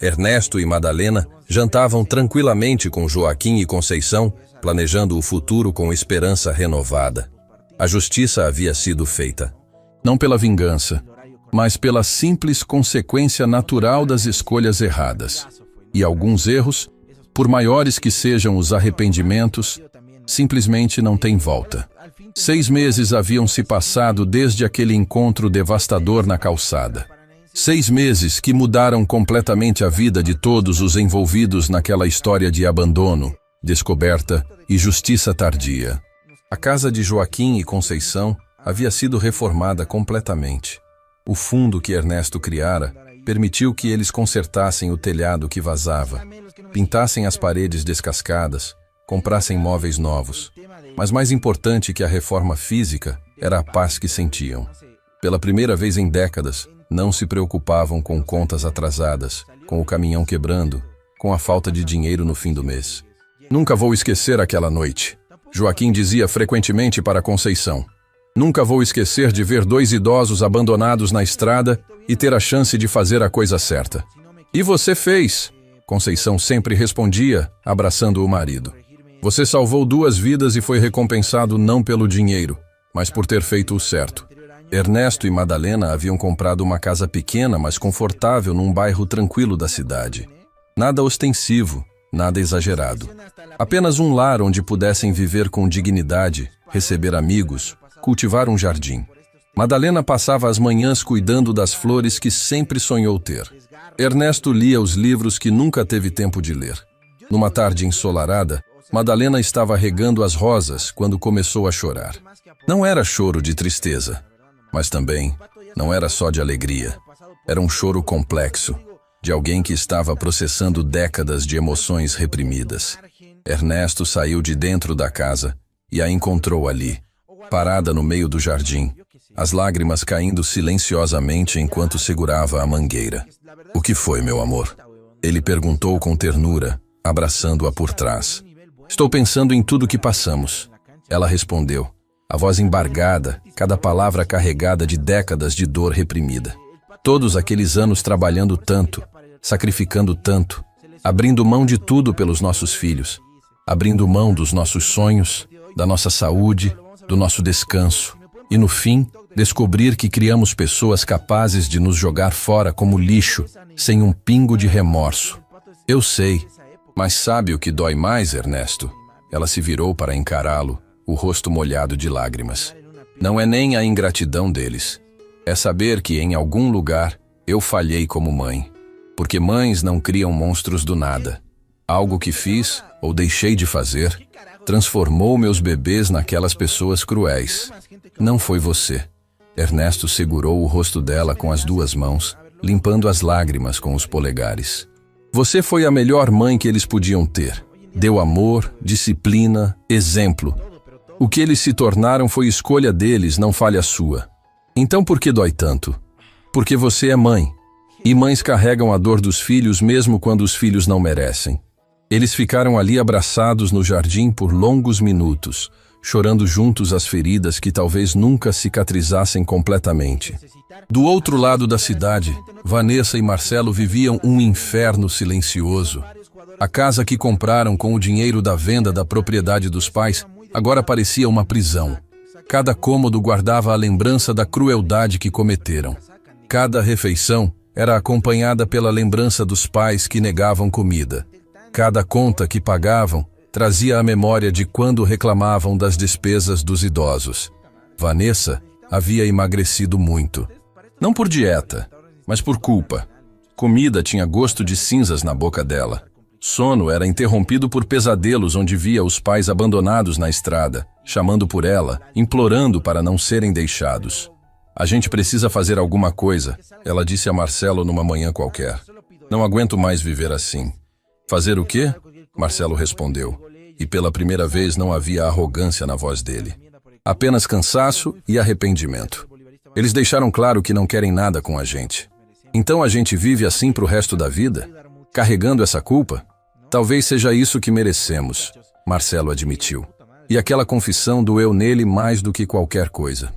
S1: Ernesto e Madalena jantavam tranquilamente com Joaquim e Conceição, planejando o futuro com esperança renovada. A justiça havia sido feita. Não pela vingança, mas pela simples consequência natural das escolhas erradas. E alguns erros, por maiores que sejam os arrependimentos, simplesmente não têm volta. 6 meses haviam se passado desde aquele encontro devastador na calçada. 6 meses que mudaram completamente a vida de todos os envolvidos naquela história de abandono, descoberta e justiça tardia. A casa de Joaquim e Conceição havia sido reformada completamente. O fundo que Ernesto criara permitiu que eles consertassem o telhado que vazava, pintassem as paredes descascadas, comprassem móveis novos. Mas mais importante que a reforma física era a paz que sentiam. Pela primeira vez em décadas, não se preocupavam com contas atrasadas, com o caminhão quebrando, com a falta de dinheiro no fim do mês. Nunca vou esquecer aquela noite. Joaquim dizia frequentemente para Conceição: nunca vou esquecer de ver 2 idosos abandonados na estrada e ter a chance de fazer a coisa certa. E você fez, Conceição sempre respondia, abraçando o marido. Você salvou 2 vidas e foi recompensado não pelo dinheiro, mas por ter feito o certo. Ernesto e Madalena haviam comprado uma casa pequena, mas confortável num bairro tranquilo da cidade. Nada ostensivo, nada exagerado. Apenas um lar onde pudessem viver com dignidade, receber amigos, cultivar um jardim. Madalena passava as manhãs cuidando das flores que sempre sonhou ter. Ernesto lia os livros que nunca teve tempo de ler. Numa tarde ensolarada, Madalena estava regando as rosas quando começou a chorar. Não era choro de tristeza, mas também não era só de alegria. Era um choro complexo, de alguém que estava processando décadas de emoções reprimidas. Ernesto saiu de dentro da casa e a encontrou ali, parada no meio do jardim, as lágrimas caindo silenciosamente enquanto segurava a mangueira. O que foi, meu amor? Ele perguntou com ternura, abraçando-a por trás. Estou pensando em tudo que passamos. Ela respondeu, a voz embargada, cada palavra carregada de décadas de dor reprimida. Todos aqueles anos trabalhando tanto, sacrificando tanto, abrindo mão de tudo pelos nossos filhos, abrindo mão dos nossos sonhos, da nossa saúde, do nosso descanso. E no fim, descobrir que criamos pessoas capazes de nos jogar fora como lixo, sem um pingo de remorso. Eu sei, mas sabe o que dói mais, Ernesto? Ela se virou para encará-lo, o rosto molhado de lágrimas. Não é nem a ingratidão deles. É saber que, em algum lugar, eu falhei como mãe. Porque mães não criam monstros do nada. Algo que fiz, ou deixei de fazer, transformou meus bebês naquelas pessoas cruéis. Não foi você. Ernesto segurou o rosto dela com as 2 mãos, limpando as lágrimas com os polegares. Você foi a melhor mãe que eles podiam ter. Deu amor, disciplina, exemplo. O que eles se tornaram foi escolha deles, não falha sua. Então por que dói tanto? Porque você é mãe. E mães carregam a dor dos filhos mesmo quando os filhos não merecem. Eles ficaram ali abraçados no jardim por longos minutos, chorando juntos as feridas que talvez nunca cicatrizassem completamente. Do outro lado da cidade, Vanessa e Marcelo viviam um inferno silencioso. A casa que compraram com o dinheiro da venda da propriedade dos pais agora parecia uma prisão. Cada cômodo guardava a lembrança da crueldade que cometeram. Cada refeição era acompanhada pela lembrança dos pais que negavam comida. Cada conta que pagavam Trazia a memória de quando reclamavam das despesas dos idosos. Vanessa havia emagrecido muito. Não por dieta, mas por culpa. Comida tinha gosto de cinzas na boca dela. Sono era interrompido por pesadelos onde via os pais abandonados na estrada, chamando por ela, implorando para não serem deixados. A gente precisa fazer alguma coisa, ela disse a Marcelo numa manhã qualquer. Não aguento mais viver assim. Fazer o quê? Marcelo respondeu. E pela primeira vez não havia arrogância na voz dele. Apenas cansaço e arrependimento. Eles deixaram claro que não querem nada com a gente. Então a gente vive assim pro resto da vida? Carregando essa culpa? Talvez seja isso que merecemos, Marcelo admitiu. E aquela confissão doeu nele mais do que qualquer coisa.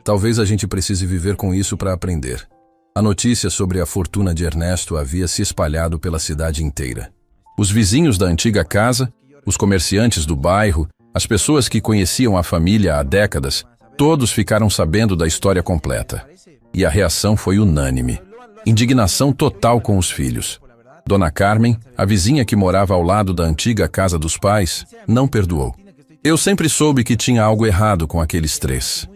S1: Talvez a gente precise viver com isso para aprender. A notícia sobre a fortuna de Ernesto havia se espalhado pela cidade inteira. Os vizinhos da antiga casa, os comerciantes do bairro, as pessoas que conheciam a família há décadas, todos ficaram sabendo da história completa. E a reação foi unânime. Indignação total com os filhos. Dona Carmen, a vizinha que morava ao lado da antiga casa dos pais, não perdoou. Eu sempre soube que tinha algo errado com aqueles três.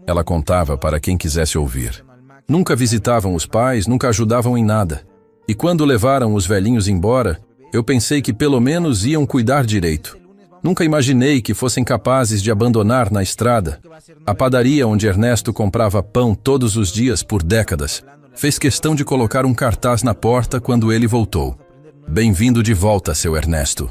S1: Ela contava para quem quisesse ouvir. Nunca visitavam os pais, nunca ajudavam em nada. E quando levaram os velhinhos embora, eu pensei que pelo menos iam cuidar direito. Nunca imaginei que fossem capazes de abandonar na estrada a padaria onde Ernesto comprava pão todos os dias por décadas. Fez questão de colocar um cartaz na porta quando ele voltou. Bem-vindo de volta, seu Ernesto.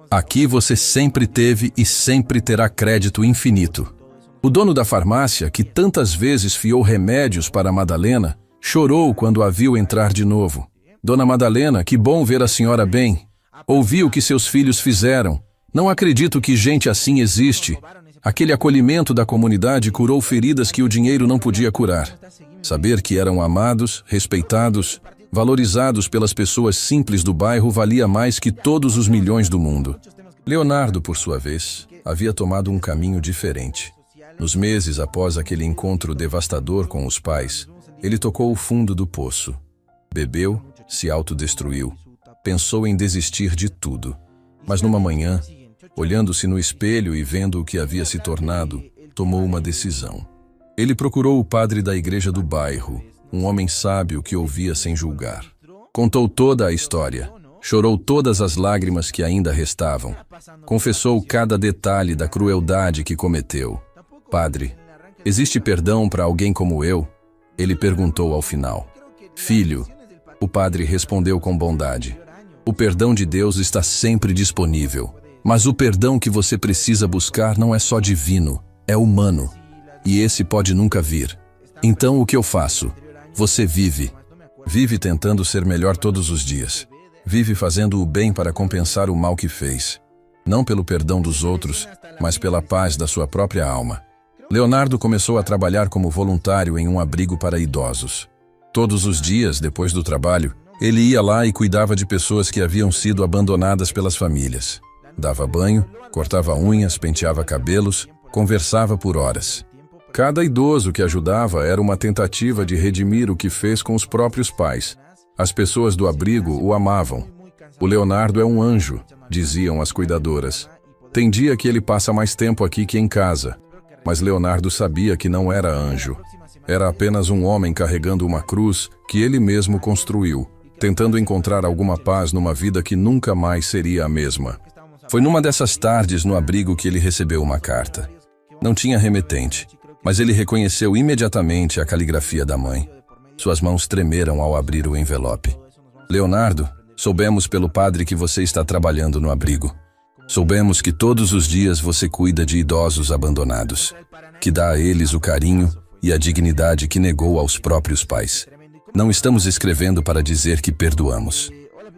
S1: Aqui você sempre teve e sempre terá crédito infinito. O dono da farmácia, que tantas vezes fiou remédios para Madalena, chorou quando a viu entrar de novo. Dona Madalena, que bom ver a senhora bem. Ouvi o que seus filhos fizeram. Não acredito que gente assim existe. Aquele acolhimento da comunidade curou feridas que o dinheiro não podia curar. Saber que eram amados, respeitados, valorizados pelas pessoas simples do bairro valia mais que todos os milhões do mundo. Leonardo, por sua vez, havia tomado um caminho diferente. Nos meses após aquele encontro devastador com os pais, ele tocou o fundo do poço. Bebeu, se autodestruiu, pensou em desistir de tudo. Mas numa manhã, olhando-se no espelho e vendo o que havia se tornado, tomou uma decisão. Ele procurou o padre da igreja do bairro, um homem sábio que ouvia sem julgar. Contou toda a história, chorou todas as lágrimas que ainda restavam, confessou cada detalhe da crueldade que cometeu. Padre, existe perdão para alguém como eu? Ele perguntou ao final. Filho, o padre respondeu com bondade. O perdão de Deus está sempre disponível, mas o perdão que você precisa buscar não é só divino, é humano. E esse pode nunca vir. Então o que eu faço? Você vive. Vive tentando ser melhor todos os dias. Vive fazendo o bem para compensar o mal que fez. Não pelo perdão dos outros, mas pela paz da sua própria alma. Leonardo começou a trabalhar como voluntário em um abrigo para idosos. Todos os dias, depois do trabalho, ele ia lá e cuidava de pessoas que haviam sido abandonadas pelas famílias. Dava banho, cortava unhas, penteava cabelos, conversava por horas. Cada idoso que ajudava era uma tentativa de redimir o que fez com os próprios pais. As pessoas do abrigo o amavam. O Leonardo é um anjo, diziam as cuidadoras. Tem dia que ele passa mais tempo aqui que em casa. Mas Leonardo sabia que não era anjo. Era apenas um homem carregando uma cruz que ele mesmo construiu, tentando encontrar alguma paz numa vida que nunca mais seria a mesma. Foi numa dessas tardes no abrigo que ele recebeu uma carta. Não tinha remetente, mas ele reconheceu imediatamente a caligrafia da mãe. Suas mãos tremeram ao abrir o envelope. Leonardo, soubemos pelo padre que você está trabalhando no abrigo. Soubemos que todos os dias você cuida de idosos abandonados, que dá a eles o carinho e a dignidade que negou aos próprios pais. Não estamos escrevendo para dizer que perdoamos.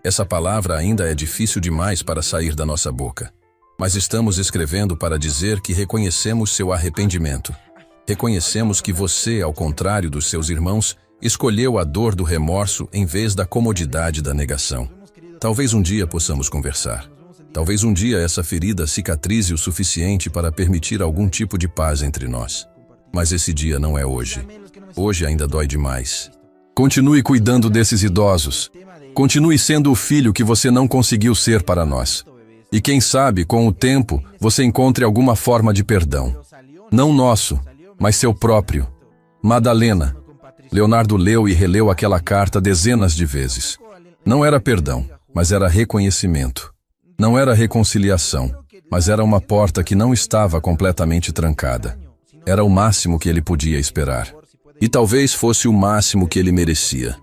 S1: Essa palavra ainda é difícil demais para sair da nossa boca. Mas estamos escrevendo para dizer que reconhecemos seu arrependimento. Reconhecemos que você, ao contrário dos seus irmãos, escolheu a dor do remorso em vez da comodidade da negação. Talvez um dia possamos conversar. Talvez um dia essa ferida cicatrize o suficiente para permitir algum tipo de paz entre nós. Mas esse dia não é hoje. Hoje ainda dói demais. Continue cuidando desses idosos. Continue sendo o filho que você não conseguiu ser para nós. E quem sabe, com o tempo, você encontre alguma forma de perdão. Não nosso, mas seu próprio. Madalena. Leonardo leu e releu aquela carta dezenas de vezes. Não era perdão, mas era reconhecimento. Não era reconciliação, mas era uma porta que não estava completamente trancada. Era o máximo que ele podia esperar. E talvez fosse o máximo que ele merecia.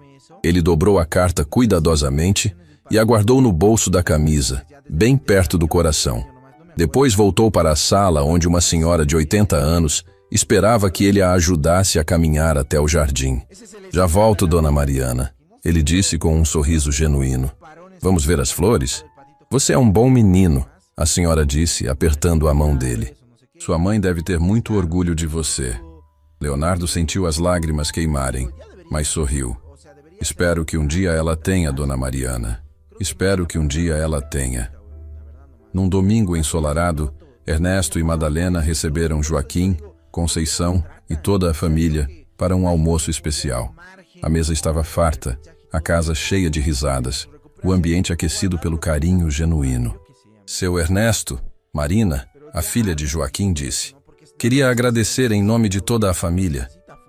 S1: Ele dobrou a carta cuidadosamente e a guardou no bolso da camisa, bem perto do coração. Depois voltou para a sala onde uma senhora de 80 anos esperava que ele a ajudasse a caminhar até o jardim. Já volto, Dona Mariana, ele disse com um sorriso genuíno. Vamos ver as flores? Você é um bom menino, a senhora disse, apertando a mão dele. Sua mãe deve ter muito orgulho de você. Leonardo sentiu as lágrimas queimarem, mas sorriu. Espero que um dia ela tenha, Dona Mariana. Espero que um dia ela tenha. Num domingo ensolarado, Ernesto e Madalena receberam Joaquim, Conceição e toda a família para um almoço especial. A mesa estava farta, a casa cheia de risadas, o ambiente aquecido pelo carinho genuíno. Seu Ernesto, Marina, a filha de Joaquim, disse: queria agradecer em nome de toda a família.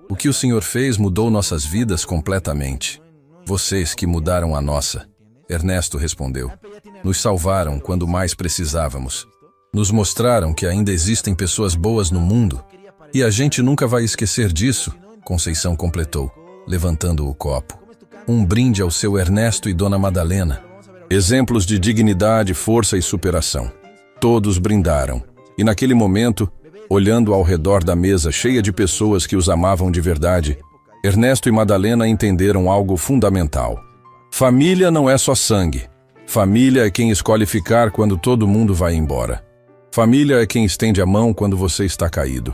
S1: O que o senhor fez mudou nossas vidas completamente. Vocês que mudaram a nossa. Ernesto respondeu. Nos salvaram quando mais precisávamos. Nos mostraram que ainda existem pessoas boas no mundo. E a gente nunca vai esquecer disso, Conceição completou, levantando o copo. Um brinde ao seu Ernesto e Dona Madalena. Exemplos de dignidade, força e superação. Todos brindaram. E naquele momento, olhando ao redor da mesa cheia de pessoas que os amavam de verdade, Ernesto e Madalena entenderam algo fundamental. Família não é só sangue. Família é quem escolhe ficar quando todo mundo vai embora. Família é quem estende a mão quando você está caído.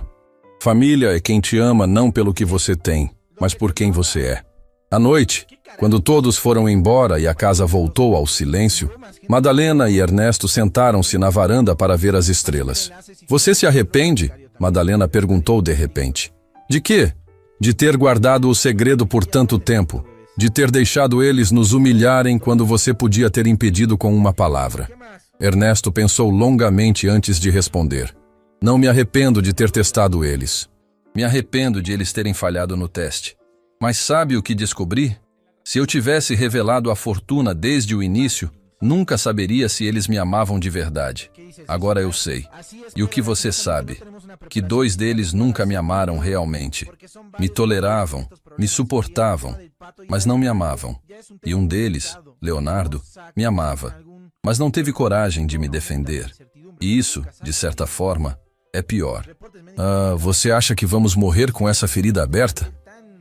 S1: Família é quem te ama não pelo que você tem, mas por quem você é. À noite, quando todos foram embora e a casa voltou ao silêncio, Madalena e Ernesto sentaram-se na varanda para ver as estrelas. Você se arrepende? Madalena perguntou de repente. De quê? De ter guardado o segredo por tanto tempo. De ter deixado eles nos humilharem quando você podia ter impedido com uma palavra. Ernesto pensou longamente antes de responder. Não me arrependo de ter testado eles. Me arrependo de eles terem falhado no teste. Mas sabe o que descobri? Se eu tivesse revelado a fortuna desde o início, nunca saberia se eles me amavam de verdade. Agora eu sei. E o que você sabe? Que 2 deles nunca me amaram realmente. Me toleravam, me suportavam, mas não me amavam. E um deles, Leonardo, me amava, mas não teve coragem de me defender. E isso, de certa forma, é pior. Você acha que vamos morrer com essa ferida aberta?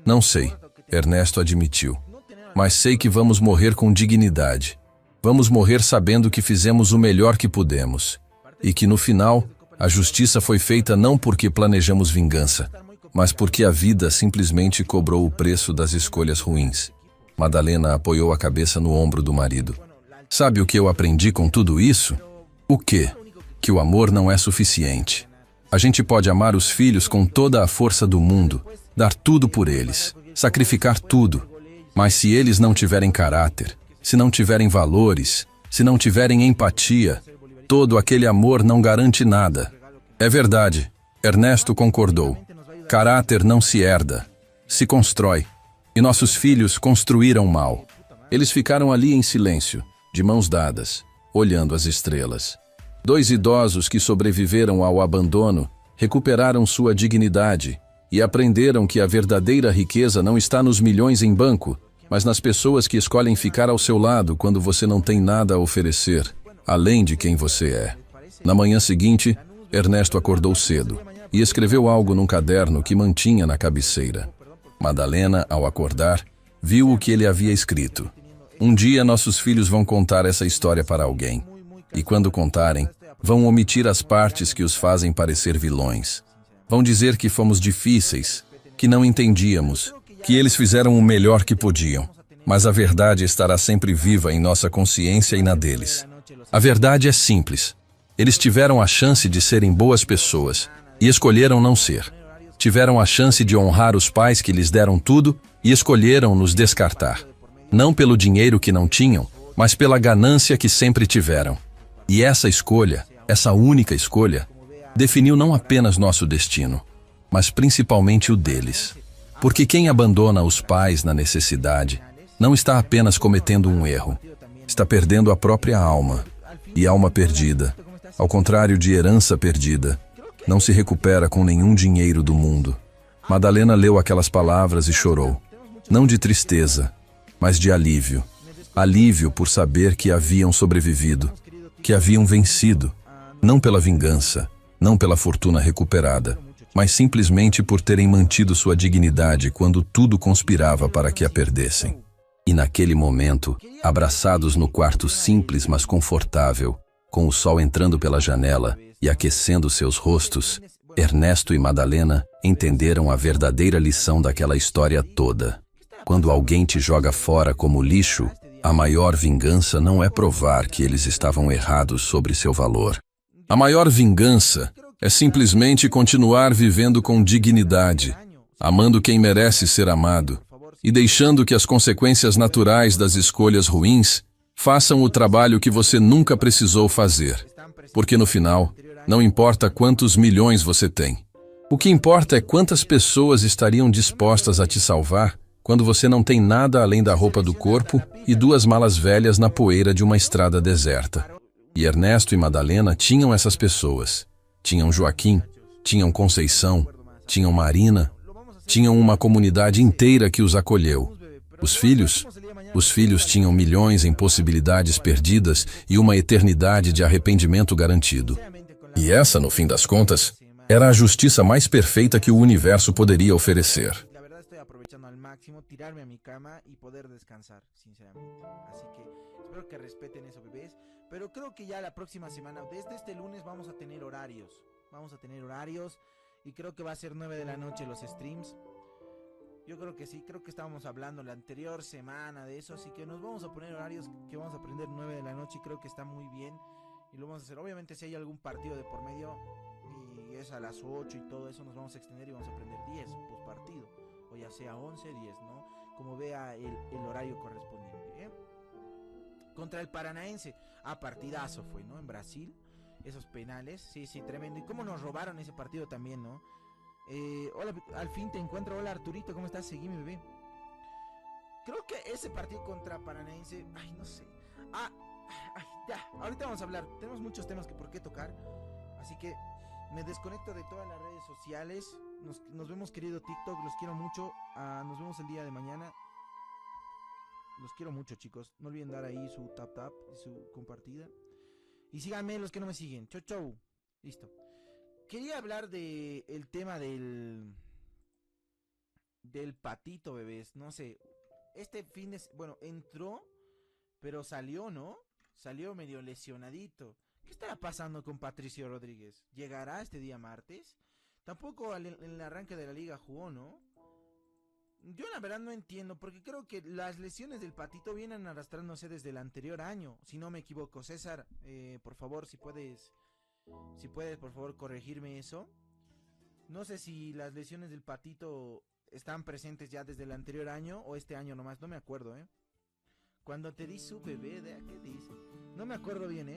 S1: Não sei, Ernesto admitiu. Mas sei que vamos morrer com dignidade. Vamos morrer sabendo que fizemos o melhor que pudemos. E que no final, a justiça foi feita não porque planejamos vingança, mas porque a vida simplesmente cobrou o preço das escolhas ruins. Madalena apoiou a cabeça no ombro do marido. Sabe o que eu aprendi com tudo isso? O quê? Que o amor não é suficiente. A gente pode amar os filhos com toda a força do mundo, dar tudo por eles, sacrificar tudo. Mas se eles não tiverem caráter, se não tiverem valores, se não tiverem empatia, todo aquele amor não garante nada. É verdade, Ernesto concordou. Caráter não se herda, se constrói. E nossos filhos construíram mal. Eles ficaram ali em silêncio, de mãos dadas, olhando as estrelas. 2 idosos que sobreviveram ao abandono recuperaram sua dignidade e aprenderam que a verdadeira riqueza não está nos milhões em banco, mas nas pessoas que escolhem ficar ao seu lado quando você não tem nada a oferecer, além de quem você é. Na manhã seguinte, Ernesto acordou cedo e escreveu algo num caderno que mantinha na cabeceira. Madalena, ao acordar, viu o que ele havia escrito. Um dia nossos filhos vão contar essa história para alguém. E quando contarem, vão omitir as partes que os fazem parecer vilões. Vão dizer que fomos difíceis, que não entendíamos, que eles fizeram o melhor que podiam. Mas a verdade estará sempre viva em nossa consciência e na deles. A verdade é simples. Eles tiveram a chance de serem boas pessoas e escolheram não ser. Tiveram a chance de honrar os pais que lhes deram tudo e escolheram nos descartar. Não pelo dinheiro que não tinham, mas pela ganância que sempre tiveram. E essa escolha, essa única escolha, definiu não apenas nosso destino, mas principalmente o deles. Porque quem abandona os pais na necessidade não está apenas cometendo um erro, está perdendo a própria alma. E alma perdida, ao contrário de herança perdida, não se recupera com nenhum dinheiro do mundo. Madalena leu aquelas palavras e chorou, não de tristeza, mas de alívio. Alívio por saber que haviam sobrevivido, que haviam vencido, não pela vingança, não pela fortuna recuperada, mas simplesmente por terem mantido sua dignidade quando tudo conspirava para que a perdessem. E naquele momento, abraçados no quarto simples mas confortável, com o sol entrando pela janela e aquecendo seus rostos, Ernesto e Madalena entenderam a verdadeira lição daquela história toda. Quando alguém te joga fora como lixo, a maior vingança não é provar que eles estavam errados sobre seu valor. A maior vingança é simplesmente continuar vivendo com dignidade, amando quem merece ser amado, e deixando que as consequências naturais das escolhas ruins façam o trabalho que você nunca precisou fazer. Porque no final, não importa quantos milhões você tem. O que importa é quantas pessoas estariam dispostas a te salvar quando você não tem nada além da roupa do corpo e 2 malas velhas na poeira de uma estrada deserta. E Ernesto e Madalena tinham essas pessoas. Tinham Joaquim, tinham Conceição, tinham Marina, tinham uma comunidade inteira que os acolheu. Os filhos tinham milhões em possibilidades perdidas e uma eternidade de arrependimento garantido. E essa, no fim das contas, era a justiça mais perfeita que o universo poderia oferecer.
S2: Tirarme a mi cama y poder descansar, sinceramente. Así que espero que respeten eso, bebés. Pero creo que ya la próxima semana, desde este lunes, vamos a tener horarios. Y creo que va a ser 9 de la noche los streams. Yo creo que sí, creo que estábamos hablando la anterior semana de eso. Así que nos vamos a poner horarios que vamos a aprender 9 de la noche y creo que está muy bien. Y lo vamos a hacer. Obviamente si hay algún partido de por medio y es a las 8 y todo eso, nos vamos a extender y vamos a aprender 10 post partido. O ya sea 11, 10, ¿no? Como vea el horario correspondiente, ¿eh? Contra el Paranaense. Partidazo fue, ¿no? En Brasil. Esos penales. Sí, tremendo. Y cómo nos robaron ese partido también, ¿no? Hola, al fin te encuentro. Hola, Arturito, ¿cómo estás? Seguime, bebé. Creo que ese partido contra Paranaense... Ay, no sé. Ya. Ahorita vamos a hablar. Tenemos muchos temas que por qué tocar. Así que me desconecto de todas las redes sociales. Nos vemos, querido TikTok, los quiero mucho. Nos vemos el día de mañana. Los quiero mucho, chicos. No olviden dar ahí su tap y su compartida. Y síganme los que no me siguen. Chau. Listo. Quería hablar de el tema del patito, bebés. No sé. Este fin de... Bueno, entró, pero salió, ¿no? Salió medio lesionadito. ¿Qué estará pasando con Patricio Rodríguez? ¿Llegará este día martes? Tampoco en el arranque de la liga jugó, ¿no? Yo la verdad no entiendo, porque creo que las lesiones del patito vienen arrastrándose desde el anterior año, si no me equivoco. César, por favor, si puedes por favor corregirme eso. No sé si las lesiones del patito están presentes ya desde el anterior año o este año nomás, no me acuerdo, Cuando te di su bebé, ¿qué dice? No me acuerdo bien,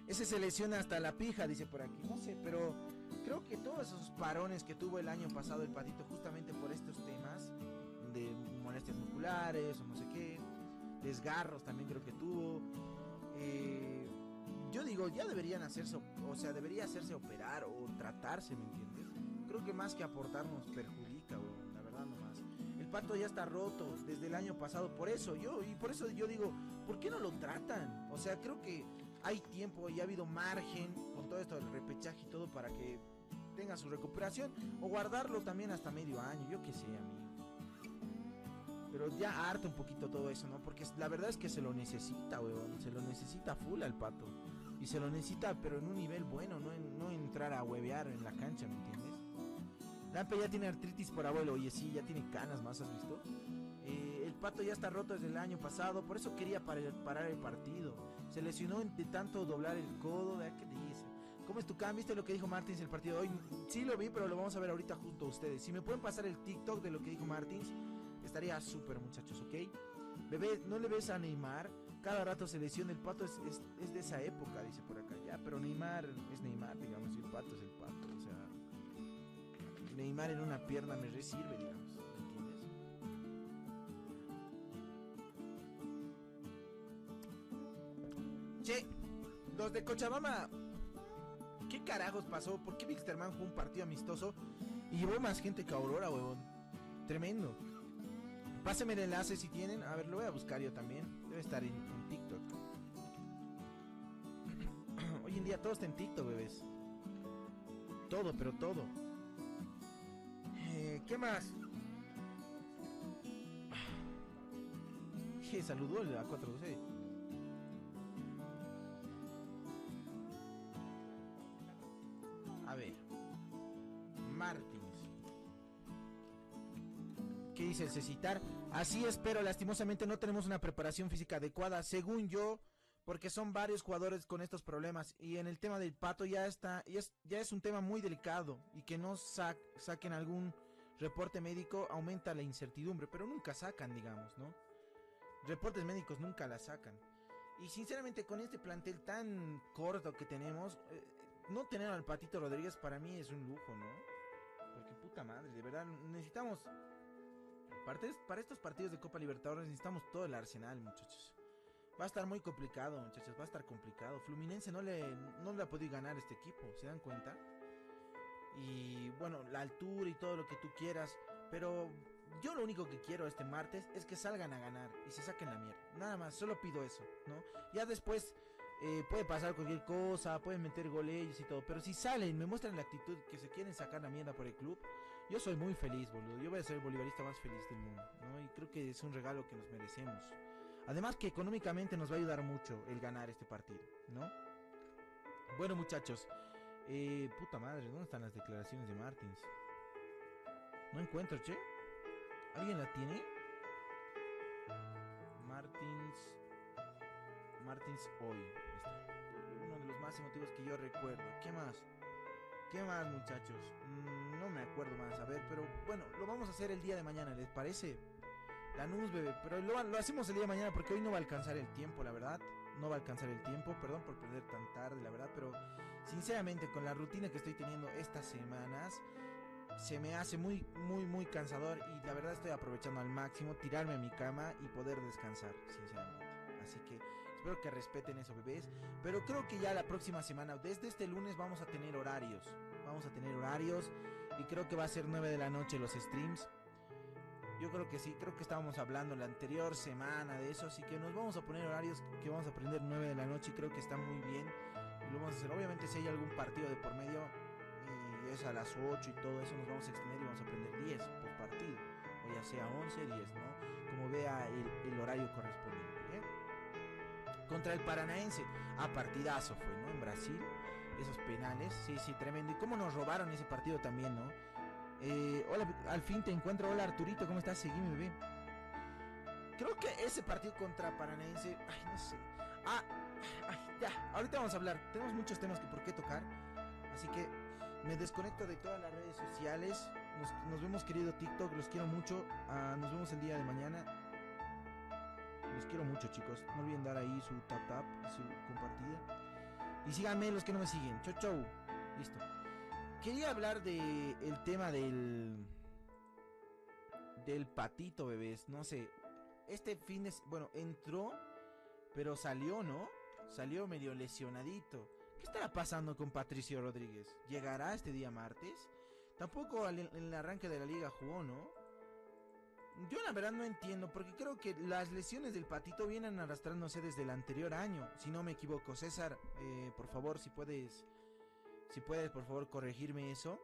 S2: Ese se lesiona hasta la pija, dice por aquí. No sé, pero creo que todos esos parones que tuvo el año pasado el patito, justamente por estos temas de molestias musculares o no sé qué, desgarros también creo que tuvo. Yo digo, ya deberían hacerse, o sea, debería hacerse operar o tratarse, ¿me entiendes? Creo que más que aportarnos perjudica, bro, la verdad nomás. El pato ya está roto desde el año pasado, por eso yo digo, ¿por qué no lo tratan? O sea, creo que hay tiempo y ha habido margen con todo esto del repechaje y todo para que tenga su recuperación o guardarlo también hasta medio año, yo qué sé, amigo. Pero ya harta un poquito todo eso, ¿no? Porque la verdad es que se lo necesita, weón, se lo necesita full al pato. Y se lo necesita, pero en un nivel bueno, no entrar a huevear en la cancha, ¿me entiendes? Lampe ya tiene artritis por abuelo, oye, sí, ya tiene canas más, ¿has visto? El pato ya está roto desde el año pasado, por eso quería parar el partido. Se lesionó de tanto doblar el codo, ¿de qué dice? ¿Cómo es tu cam? ¿Viste lo que dijo Martins el partido de hoy? Sí lo vi, pero lo vamos a ver ahorita junto a ustedes. Si me pueden pasar el TikTok de lo que dijo Martins, estaría súper, muchachos, ¿ok? Bebé, ¿no le ves a Neymar? cada rato se lesiona. El Pato es de esa época, dice por acá. Ya, pero Neymar es Neymar, digamos, y el Pato es el Pato. O sea, Neymar en una pierna me resirve, digamos. ¿Entiendes? Che, los de Cochabamba, ¿qué carajos pasó? ¿Por qué Wilstermann jugó un partido amistoso y llevó más gente que Aurora, huevón? Tremendo. Pásenme el enlace si tienen. A ver, lo voy a buscar yo también. Debe estar en TikTok. Hoy en día todo está en TikTok, bebés. Todo, pero todo. ¿Qué más? ¿Qué? Saludó a 412. A ver. Martins. ¿Qué dice el Cecitar? Así es, pero lastimosamente no tenemos una preparación física adecuada, según yo, porque son varios jugadores con estos problemas. Y en el tema del Pato ya es un tema muy delicado. Y que no saquen algún reporte médico aumenta la incertidumbre, pero nunca sacan, digamos, ¿no? Reportes médicos nunca la sacan. Y sinceramente con este plantel tan corto que tenemos, no tener al Patito Rodríguez para mí es un lujo, ¿no? Porque puta madre, de verdad necesitamos... Para estos partidos de Copa Libertadores necesitamos todo el arsenal, muchachos. Va a estar muy complicado, muchachos, va a estar complicado. Fluminense no le ha podido ganar este equipo, ¿se dan cuenta? Y bueno, la altura y todo lo que tú quieras, pero yo lo único que quiero este martes es que salgan a ganar y se saquen la mierda. Nada más, solo pido eso, ¿no? Ya después puede pasar cualquier cosa, pueden meter goles y todo, pero si salen, me muestran la actitud que se quieren sacar la mierda por el club, yo soy muy feliz, boludo. Yo voy a ser el bolivarista más feliz del mundo, ¿no? Y creo que es un regalo que nos merecemos. Además que económicamente nos va a ayudar mucho el ganar este partido, ¿no? Bueno, muchachos, puta madre, ¿dónde están las declaraciones de Martins? No encuentro, che. ¿Alguien la tiene? Martins hoy. Está. Uno de los más emotivos que yo recuerdo. ¿Qué más? ¿Qué más, muchachos? No me acuerdo más, a ver, pero bueno, lo vamos a hacer el día de mañana, ¿les parece? Lanús, bebé, pero lo hacemos el día de mañana porque hoy no va a alcanzar el tiempo, la verdad. No va a alcanzar el tiempo, perdón por perder tan tarde, la verdad, pero sinceramente con la rutina que estoy teniendo estas semanas, se me hace muy, muy, muy cansador y la verdad estoy aprovechando al máximo tirarme a mi cama y poder descansar, sinceramente. Así que espero que respeten eso, bebés. Pero creo que ya la próxima semana, desde este lunes, vamos a tener horarios. Y creo que va a ser 9 de la noche los streams. Yo creo que sí, creo que estábamos hablando la anterior semana de eso. Así que nos vamos a poner horarios que vamos a aprender 9 de la noche y creo que está muy bien. Y lo vamos a hacer. Obviamente si hay algún partido de por medio y es a las 8 y todo eso, nos vamos a extender y vamos a aprender 10 por partido. O ya sea 11, 10, ¿no? Como vea el horario correspondiente, ¿bien? Contra el Paranaense, partidazo fue, ¿no? En Brasil, esos penales, sí, tremendo. Y cómo nos robaron ese partido también, ¿no? Hola, al fin te encuentro. Hola, Arturito, ¿cómo estás? Seguime, bebé. Creo que ese partido contra Paranaense, no sé. Ya, ahorita vamos a hablar. Tenemos muchos temas que por qué tocar. Así que me desconecto de todas las redes sociales. Nos vemos, querido TikTok, los quiero mucho. Nos vemos el día de mañana. Los quiero mucho, chicos. No olviden dar ahí su tap y su compartida. Y síganme los que no me siguen. Chau. Listo. Quería hablar el tema del Patito, bebés. No sé. Este fin de... Bueno, entró, pero salió, ¿no? Salió medio lesionadito. ¿Qué estará pasando con Patricio Rodríguez? ¿Llegará este día martes? Tampoco en el arranque de la liga jugó, ¿no? Yo la verdad no entiendo, porque creo que las lesiones del Patito vienen arrastrándose desde el anterior año, si no me equivoco. César, por favor, si puedes, por favor, corregirme eso.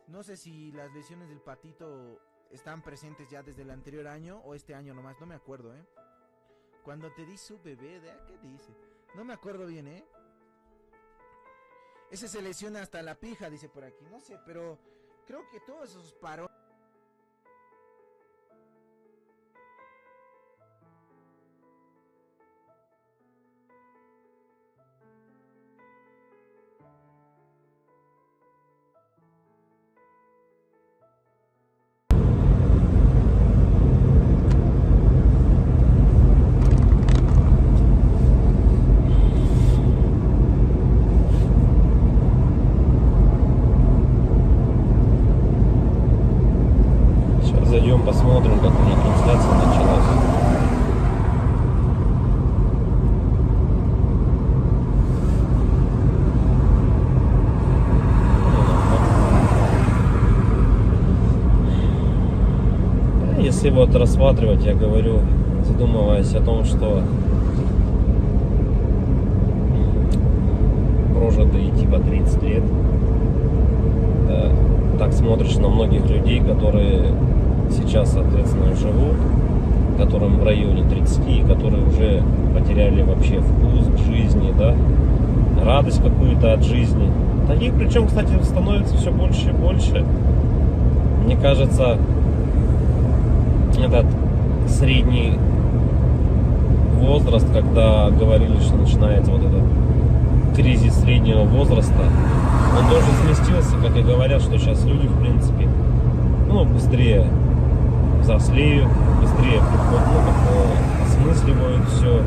S2: No sé si las lesiones del Patito están presentes ya desde el anterior año o este año nomás, no me acuerdo, ¿eh? Cuando te di su bebé, ¿qué dice? No me acuerdo bien, ¿eh? Ese se lesiona hasta la pija, dice por aquí, no sé, pero creo que todos esos parones...
S3: если вот рассматривать, я говорю, задумываясь о том, что прожитые типа 30 лет, так смотришь на многих людей, которые сейчас, соответственно, живут, которым в районе 30, которые уже потеряли вообще вкус к жизни, да, радость какую-то от жизни. Таких, причем, кстати, становится все больше и больше. Мне кажется, этот средний возраст, когда говорили, что начинается вот этот кризис среднего возраста, он тоже сместился, как и говорят, что сейчас люди, в принципе, ну, быстрее взрослеют, быстрее осмысливают все,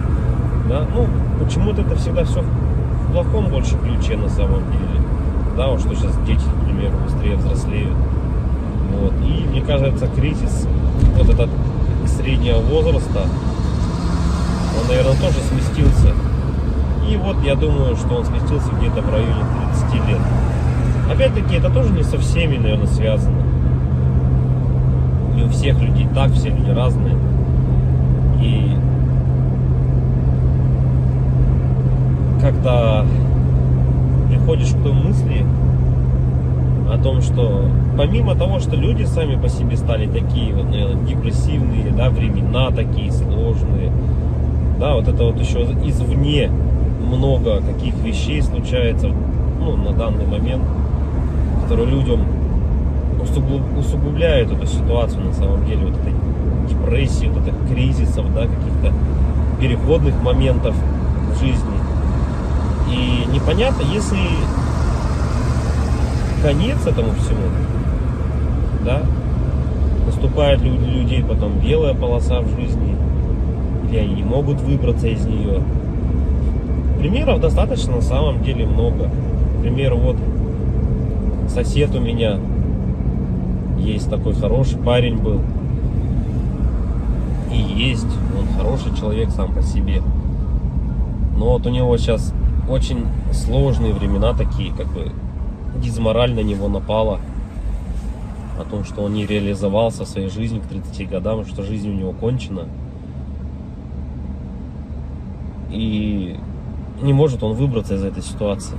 S3: да, ну, почему-то это всегда все в плохом больше ключе на самом деле, да, вот что сейчас дети, к примеру, быстрее взрослеют, вот, и мне кажется, кризис вот этот среднего возраста, он, наверное, тоже сместился, и вот я думаю, что он сместился где-то в районе 30 лет. Опять-таки, это тоже не со всеми, наверное, связано. Не у всех людей так, все люди разные. И когда приходишь к той мысли о том, что помимо того, что люди сами по себе стали такие вот, наверное, депрессивные, да, времена такие сложные, да, вот это вот еще извне много каких вещей случается, ну, на данный момент, которые людям усугубляют эту ситуацию на самом деле, вот этой депрессии, вот этих кризисов, да, каких-то переходных моментов в жизни. И непонятно, если конец этому всему, да, наступает для людей потом белая полоса в жизни, или они не могут выбраться из нее. Примеров достаточно на самом деле много. К примеру, вот сосед у меня есть такой хороший парень был. И есть, он хороший человек сам по себе. Но вот у него сейчас очень сложные времена такие, как бы дизмораль на него напала. О том, что он не реализовался в своей жизни к 30 годам, что жизнь у него кончена. И не может он выбраться из этой ситуации.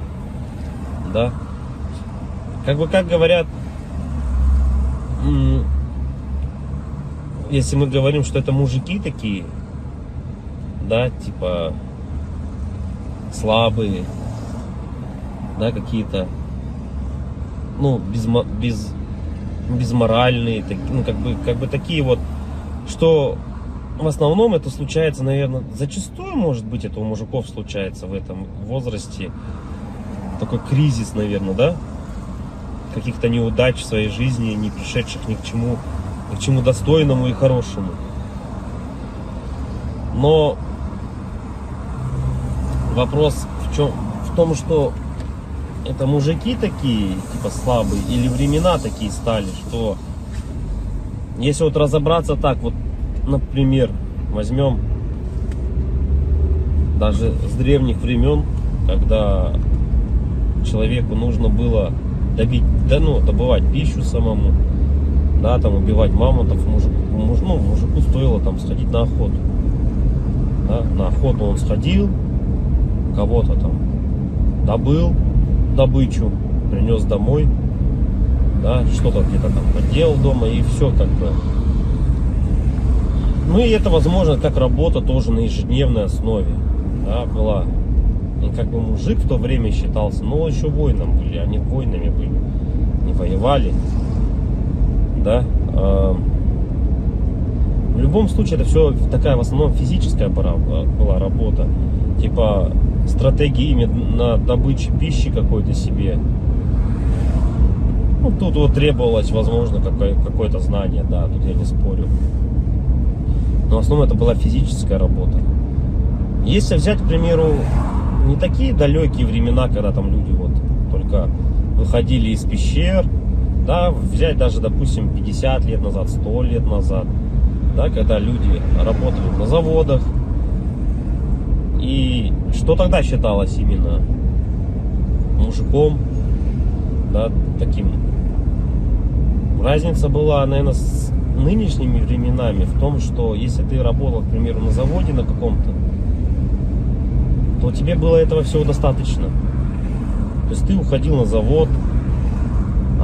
S3: Да? Как бы, как говорят, если мы говорим, что это мужики такие, да, типа слабые, да, какие-то, ну, безморальные, ну, как бы такие вот, что в основном это случается, наверное, зачастую, может быть, это у мужиков случается в этом возрасте, такой кризис, наверное, да, каких-то неудач в своей жизни, не пришедших ни к чему достойному и хорошему. Но вопрос в том, что это мужики такие, типа слабые, или времена такие стали, что если вот разобраться так, вот, например, возьмем даже с древних времен, когда человеку нужно было добывать пищу самому, да, там убивать мамонтов, мужику стоило там сходить на охоту. Да, на охоту он сходил, кого-то там добыл добычу, принес домой, да, что-то где-то там поделал дома, и все как бы. Ну и это возможно как работа тоже на ежедневной основе, да, была. И как бы мужик в то время считался, но еще воином были, они воинами были, не воевали, да. В любом случае это все такая в основном физическая была работа, типа стратегии именно добычи пищи какой-то себе. Ну тут вот требовалось, возможно, какое-то знание, да, тут я не спорю. Но в основном это была физическая работа. Если взять, к примеру, не такие далекие времена, когда там люди вот только выходили из пещер, да, взять даже, допустим, 50 лет назад, 100 лет назад, да, когда люди работали на заводах, и что тогда считалось именно мужиком, да, таким. Разница была, наверное, нынешними временами в том, что если ты работал, к примеру, на заводе на каком-то, то тебе было этого всего достаточно. То есть ты уходил на завод,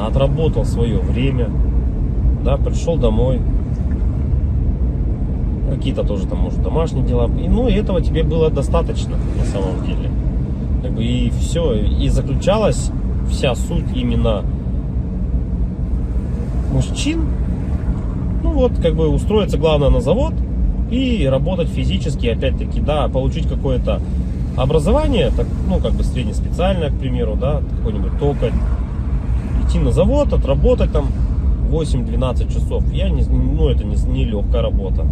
S3: отработал свое время, да, пришел домой, какие-то тоже там, может, домашние дела, и, ну, и этого тебе было достаточно на самом деле. Как бы и все, и заключалась вся суть именно мужчин, ну вот, как бы устроиться главное на завод и работать физически, опять-таки, да, получить какое-то образование, так, ну, как бы среднеспециальное, к примеру, да, какой-нибудь токарь, идти на завод, отработать там 8-12 часов. Ну, это не легкая работа,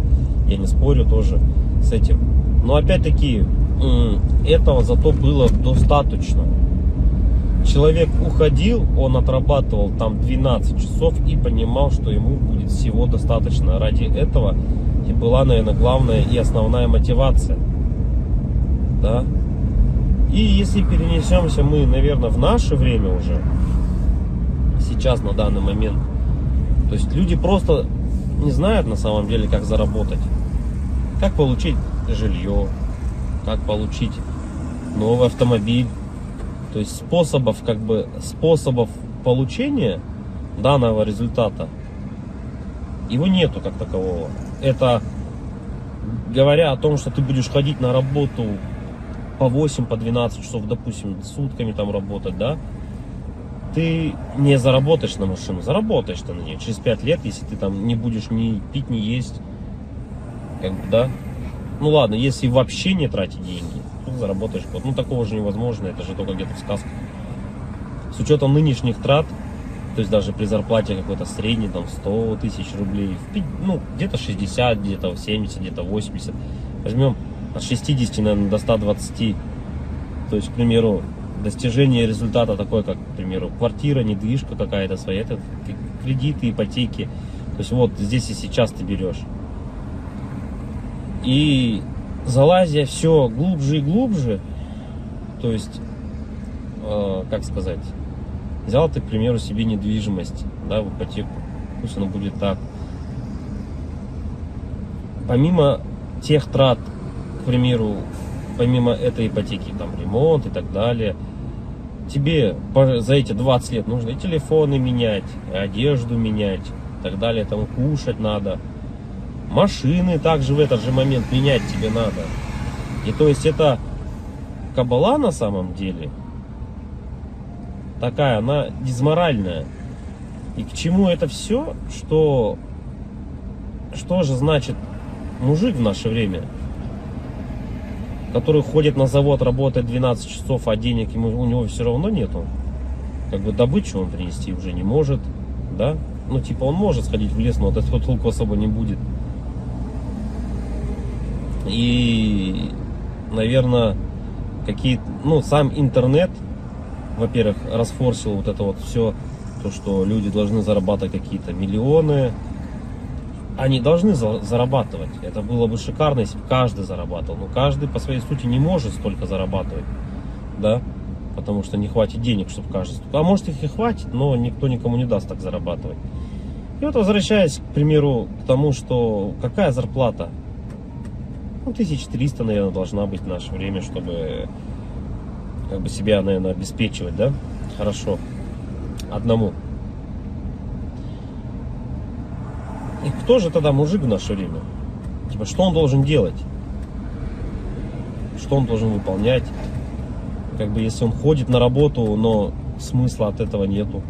S3: я не спорю тоже с этим. Но опять-таки, этого зато было достаточно. Человек уходил, он отрабатывал там 12 часов и понимал, что ему будет всего достаточно. Ради этого и была, наверное, главная и основная мотивация. Да? И если перенесемся мы, наверное, в наше время уже, сейчас, на данный момент, то есть люди просто не знают на самом деле, как заработать. Как получить жилье, как получить новый автомобиль. То есть способов получения данного результата его нету как такового. Это говоря о том, что ты будешь ходить на работу по 8, по 12 часов, допустим, сутками там работать, да, ты не заработаешь на машину, заработаешь ты на нее через 5 лет, если ты там не будешь ни пить, ни есть, как бы, да. Ну ладно, если вообще не тратить деньги, то заработаешь год. Ну такого же невозможно, это же только где-то в сказках. С учетом нынешних трат, то есть даже при зарплате какой-то средней, там 100 тысяч рублей, ну где-то 60, где-то 70, где-то 80. Возьмем от 60, наверное, до 120. То есть, к примеру, достижение результата такой, как, к примеру, квартира, недвижка какая-то своя, это кредиты, ипотеки. То есть вот здесь и сейчас ты берешь. И залазя все глубже и глубже, то есть, как сказать, взял ты, к примеру, себе недвижимость, да, в ипотеку, пусть она будет так. Помимо тех трат, к примеру, помимо этой ипотеки, там, ремонт и так далее, тебе за эти 20 лет нужно и телефоны менять, и одежду менять, и так далее, там, кушать надо. Машины также в этот же момент менять тебе надо. И то есть это кабала на самом деле такая, она дизморальная. И к чему это все? Что же значит мужик в наше время, который ходит на завод, работает 12 часов, а денег у него все равно нету. Как бы добычу он принести уже не может, да? Ну типа он может сходить в лес, но от этого толку особо не будет. И, наверное, сам интернет, во-первых, расфорсил вот это вот все, то, что люди должны зарабатывать какие-то миллионы. Они должны зарабатывать. Это было бы шикарно, если бы каждый зарабатывал. Но каждый по своей сути не может столько зарабатывать, да, потому что не хватит денег, чтобы каждый. А может их и хватит, но никто никому не даст так зарабатывать. И вот возвращаясь, к примеру, к тому, что какая зарплата? 1300, наверное, должна быть в наше время, чтобы как бы себя, наверное, обеспечивать, да, хорошо, одному. И кто же тогда мужик в наше время? Типа, что он должен делать? Что он должен выполнять? Как бы, если он ходит на работу, но смысла от этого нету.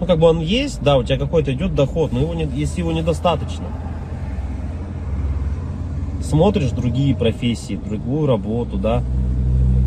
S3: Ну, как бы он есть, да, у тебя какой-то идет доход, но если его недостаточно. Смотришь другие профессии, другую работу, да,